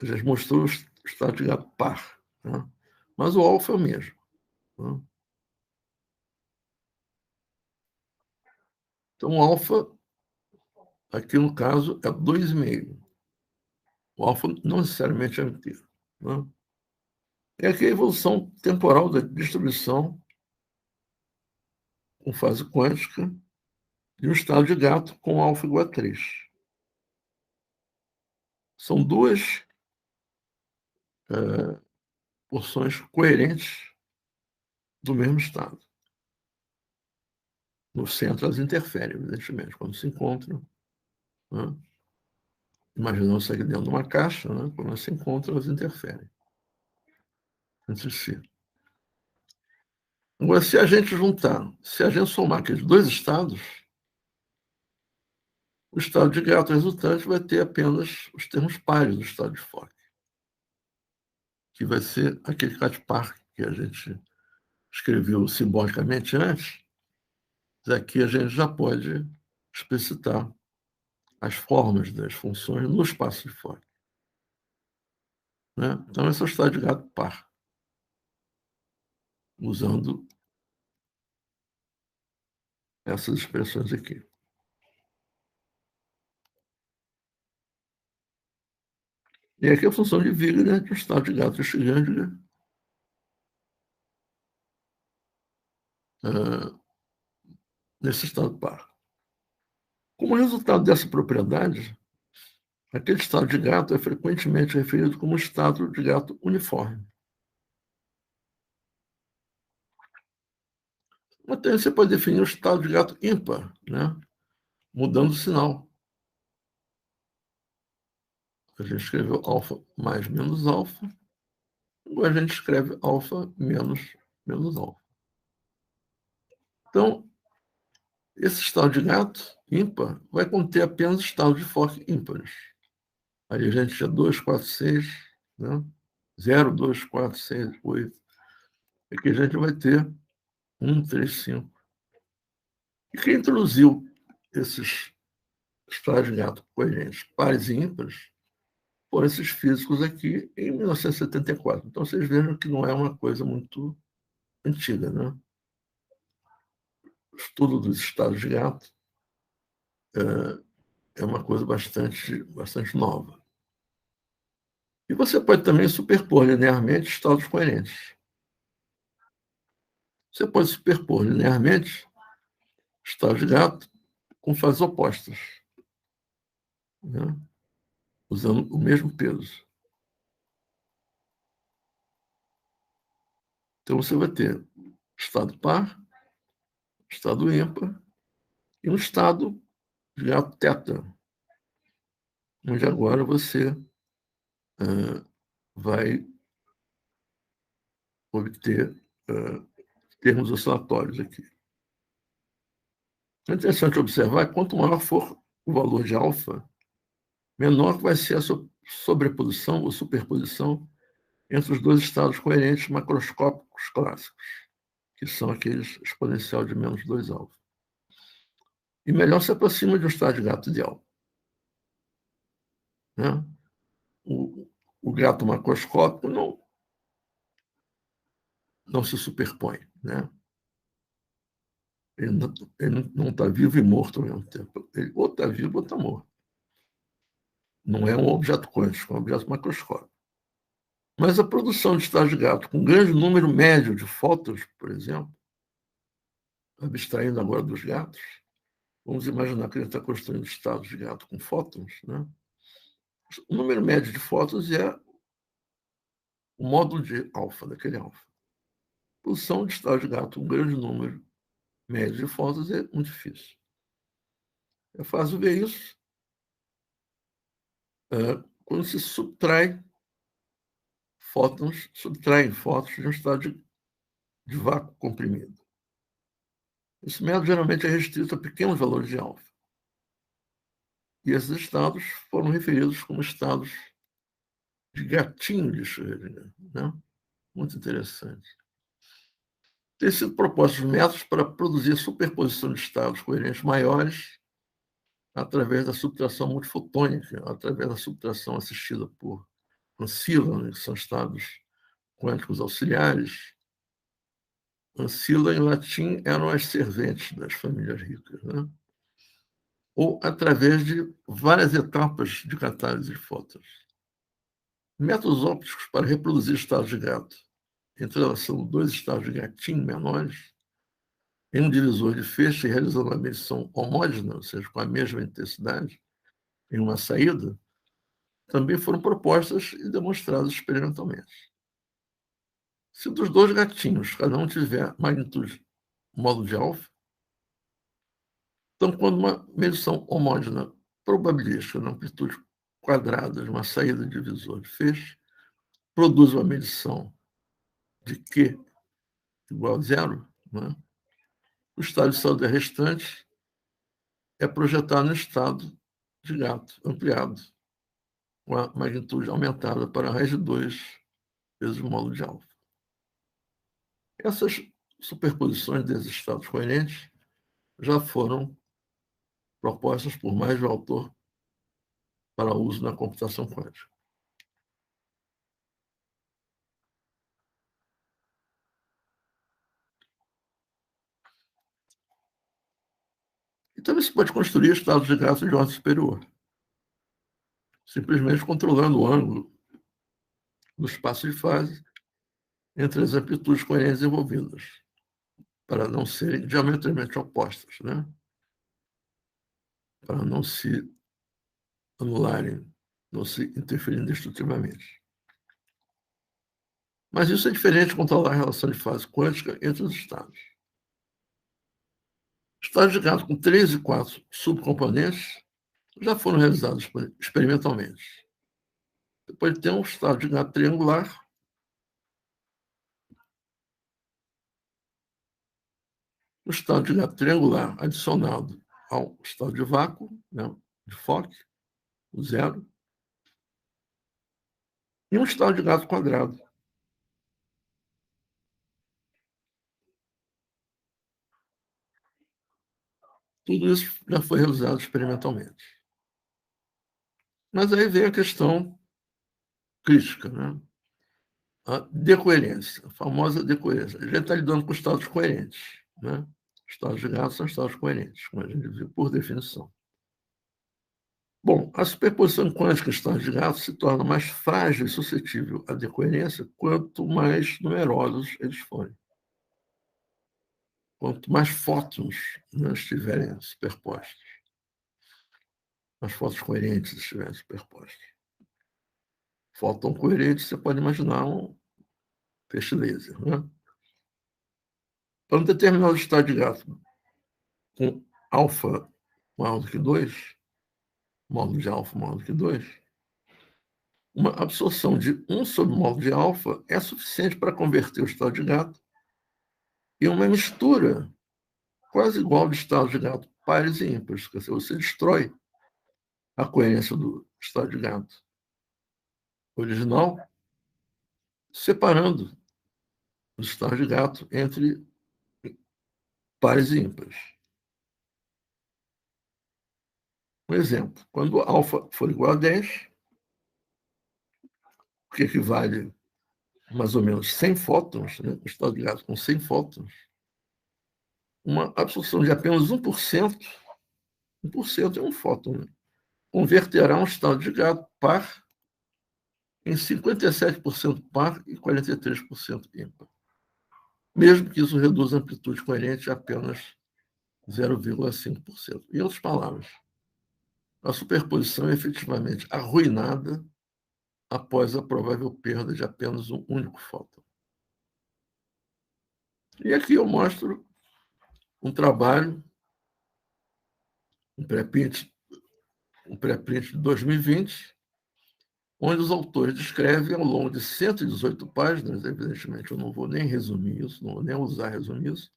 a gente mostrou o estado de gato par, né? Mas o alfa é o mesmo, né? Então, o alfa, aqui no caso, é 2,5. O alfa não necessariamente é inteiro, né? E aqui a evolução temporal da distribuição com fase quântica de um estado de gato com alfa igual a 3. São duas porções coerentes do mesmo estado. No centro, elas interferem, evidentemente, quando se encontram. Né? Imaginando isso aqui dentro de uma caixa, né? Quando elas se encontram, elas interferem entre si. Agora, se a gente juntar, se a gente somar aqueles dois estados, o estado de gato resultante vai ter apenas os termos pares do estado de Fock, que vai ser aquele Cat-Park que a gente escreveu simbolicamente antes. Aqui a gente já pode explicitar as formas das funções no espaço de Fock. Né? Então, esse é o estado de gato par, usando essas expressões aqui. E aqui a função de Wigner, que é o estado de gato de Schrödinger, nesse estado par. Como resultado dessa propriedade, aquele estado de gato é frequentemente referido como estado de gato uniforme. Então, você pode definir o estado de gato ímpar, né? Mudando o sinal. A gente escreveu alfa mais menos alfa, agora a gente escreve alfa menos alfa. Então, esse estado de gato ímpar vai conter apenas estado de Fock ímpares. Aí a gente tinha 2, 4, 6, né? 0, 2, 4, 6, 8. Aqui a gente vai ter 1, 3, 5. E quem introduziu esses estados de gato coerentes, pares e ímpares, foram esses físicos aqui em 1974. Então, vocês vejam que não é uma coisa muito antiga, né? O estudo dos estados de gato é uma coisa bastante nova. E você pode também superpor linearmente estados coerentes. Você pode superpor linearmente estados de gato com fases opostas, né? Usando o mesmo peso. Então, você vai ter estado par estado ímpar, e um estado de gato teta, onde agora você vai obter termos oscilatórios aqui. É interessante observar que quanto maior for o valor de alfa, menor vai ser a sobreposição ou superposição entre os dois estados coerentes macroscópicos clássicos, que são aqueles exponencial de menos 2 alfa. E melhor se aproxima de um estado de gato ideal. Né? O gato macroscópico não se superpõe. Né? Ele não está vivo e morto ao mesmo tempo. Ele ou está vivo ou está morto. Não é um objeto quântico, é um objeto macroscópico. Mas a produção de estados de gato com grande número médio de fótons, por exemplo, abstraindo agora dos gatos, vamos imaginar que ele está construindo estados de gato com fótons. Né? O número médio de fótons é o módulo de alfa, daquele alfa. A produção de estados de gato com grande número médio de fótons é muito difícil. É fácil ver isso quando se subtraem fótons de um estado de vácuo comprimido. Esse método geralmente é restrito a pequenos valores de alfa. E esses estados foram referidos como estados de gatinho de Schrödinger. Né? Muito interessante. Tem sido propostos métodos para produzir superposição de estados coerentes maiores através da subtração multifotônica, através da subtração assistida por ancila, né, que são estados quânticos auxiliares. Ancila, em latim, eram as serventes das famílias ricas. Né? Ou através de várias etapas de catálise de fótons. Métodos ópticos para reproduzir estados de gato, entrelaçando dois estados de gatinho menores, em um divisor de feixe, realizando uma medição homógena, ou seja, com a mesma intensidade, em uma saída, também foram propostas e demonstradas experimentalmente. Se dos dois gatinhos cada um tiver magnitude módulo de alfa, então, quando uma medição homógena probabilística na amplitude quadrada de uma saída de divisor de feixe produz uma medição de Q igual a zero, né? O estado de saúde restante é projetado no estado de gato ampliado, com a magnitude aumentada para a raiz de 2 vezes o módulo de alfa. Essas superposições desses estados coerentes já foram propostas por mais de um autor para uso na computação quântica. E também se pode construir estados de gato de ordem superior, simplesmente controlando o ângulo do espaço de fase entre as amplitudes coerentes envolvidas, para não serem diametralmente opostas, né? Para não se anularem, não se interferirem destrutivamente. Mas isso é diferente de controlar a relação de fase quântica entre os estados. Estados de gato com 3 e 4 subcomponentes já foram realizados experimentalmente. Você pode ter um estado de gato triangular, um estado de gato triangular adicionado ao estado de vácuo, né, de Fock, o zero, e um estado de gato quadrado. Tudo isso já foi realizado experimentalmente. Mas aí vem a questão crítica, né? A decoerência, a famosa decoerência. A gente está lidando com estados coerentes. Né? Estados de gato são estados coerentes, como a gente viu por definição. Bom, a superposição quântica de estados de gato se torna mais frágil e suscetível à decoerência quanto mais numerosos eles forem. Quanto mais fótons, né, estiverem superpostos. Mais fótons coerentes estiverem superpostos. Fóton coerente, você pode imaginar um peixe laser. Né? Para um determinado estado de gato com alfa maior do que 2, módulo de alfa maior do que 2, uma absorção de 1 sobre o módulo de alfa é suficiente para converter o estado de gato em uma mistura quase igual de estados de gato pares e ímpares. Quer dizer, você destrói a coerência do estado de gato original, separando os estados de gato entre pares e ímpares. Um exemplo, quando alfa for igual a 10, o que equivale a mais ou menos 100 fótons, né? O estado de gato com 100 fótons, uma absorção de apenas 1%, 1% é um fóton, né? Converterá um estado de gato par em 57% par e 43% ímpar, mesmo que isso reduza a amplitude coerente a apenas 0,5%. Em outras palavras, a superposição é efetivamente arruinada após a provável perda de apenas um único fóton. E aqui eu mostro um trabalho, um pré-print de 2020, onde os autores descrevem ao longo de 118 páginas, evidentemente eu não vou nem resumir isso, não vou nem usar resumir isso,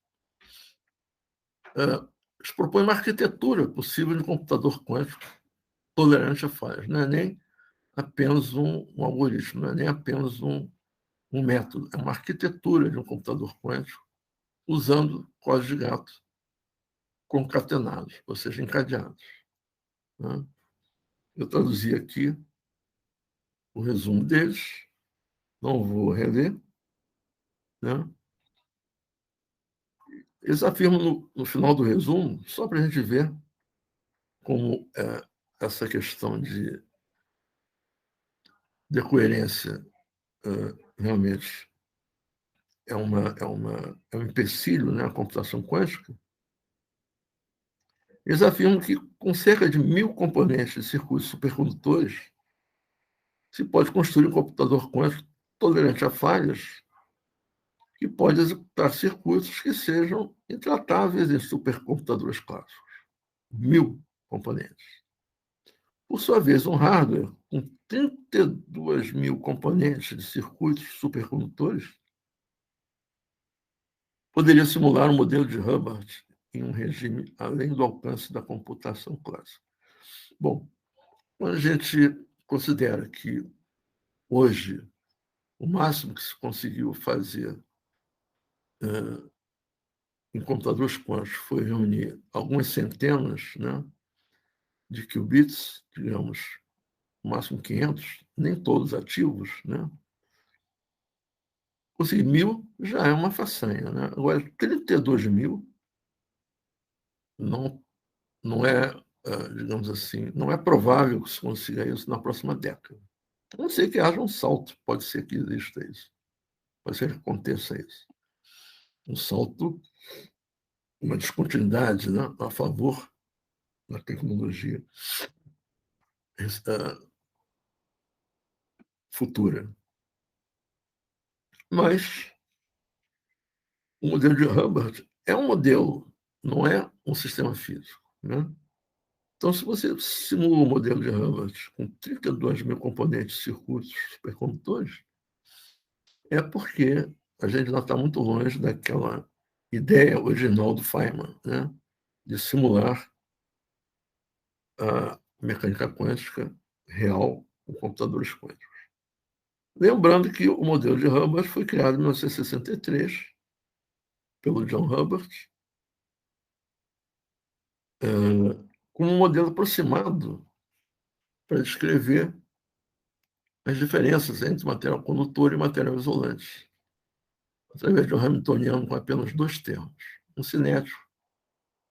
eles propõem uma arquitetura possível de um computador quântico tolerante a falhas. Não é nem apenas um algoritmo, não é nem apenas um método, é uma arquitetura de um computador quântico usando códigos de gato concatenados, ou seja, encadeados. Né? Eu traduzi aqui o resumo deles, não vou reler. Né? Eles afirmam no final do resumo, só para a gente ver como essa questão de coerência realmente é um empecilho, né, a computação quântica. Eles afirmam que com cerca de 1.000 componentes de circuitos supercondutores se pode construir um computador quântico tolerante a falhas que pode executar circuitos que sejam intratáveis em supercomputadores clássicos. 1.000 componentes. Por sua vez, um hardware com 32.000 componentes de circuitos supercondutores poderia simular um modelo de Hubbard em um regime além do alcance da computação clássica. Bom, quando a gente considera que hoje o máximo que se conseguiu fazer em computadores quânticos foi reunir algumas centenas, né, de qubits, digamos, no máximo 500, nem todos ativos, né? Conseguir 1.000 já é uma façanha, né? Agora, 32.000 não é, digamos assim, não é provável que se consiga isso na próxima década. A não ser que haja um salto, pode ser que exista isso, pode ser que aconteça isso. Um salto, uma descontinuidade, né, a favor da tecnologia futura. Mas o modelo de Hubbard é um modelo, não é um sistema físico. Né? Então, se você simula um modelo de Hubbard com 32.000 componentes de circuitos supercondutores, é porque a gente ainda está muito longe daquela ideia original do Feynman, né? De simular a mecânica quântica real com computadores quânticos. Lembrando que o modelo de Hubbard foi criado em 1963 pelo John Hubbard, como um modelo aproximado para descrever as diferenças entre material condutor e material isolante, através de um hamiltoniano com apenas 2 termos, um cinético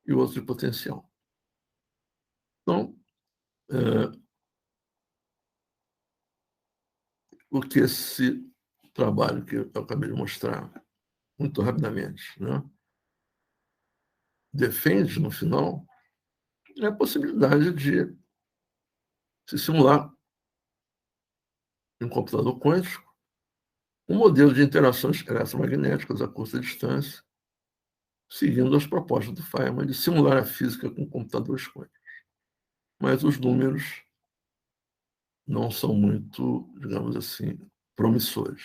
e outro de potencial. Então, o que esse trabalho que eu acabei de mostrar muito rapidamente, né, defende, no final, é a possibilidade de se simular em um computador quântico um modelo de interações eletromagnéticas a curta distância, seguindo as propostas do Feynman de simular a física com computadores quânticos. Mas os números não são muito, digamos assim, promissores.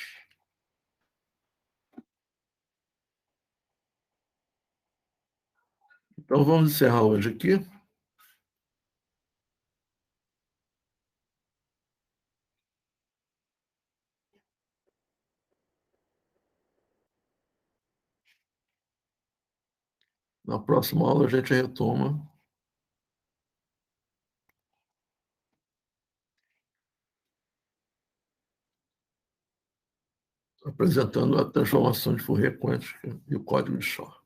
Então, vamos encerrar hoje aqui. Na próxima aula, a gente retoma apresentando a transformação de Fourier quântica e o código de Shor.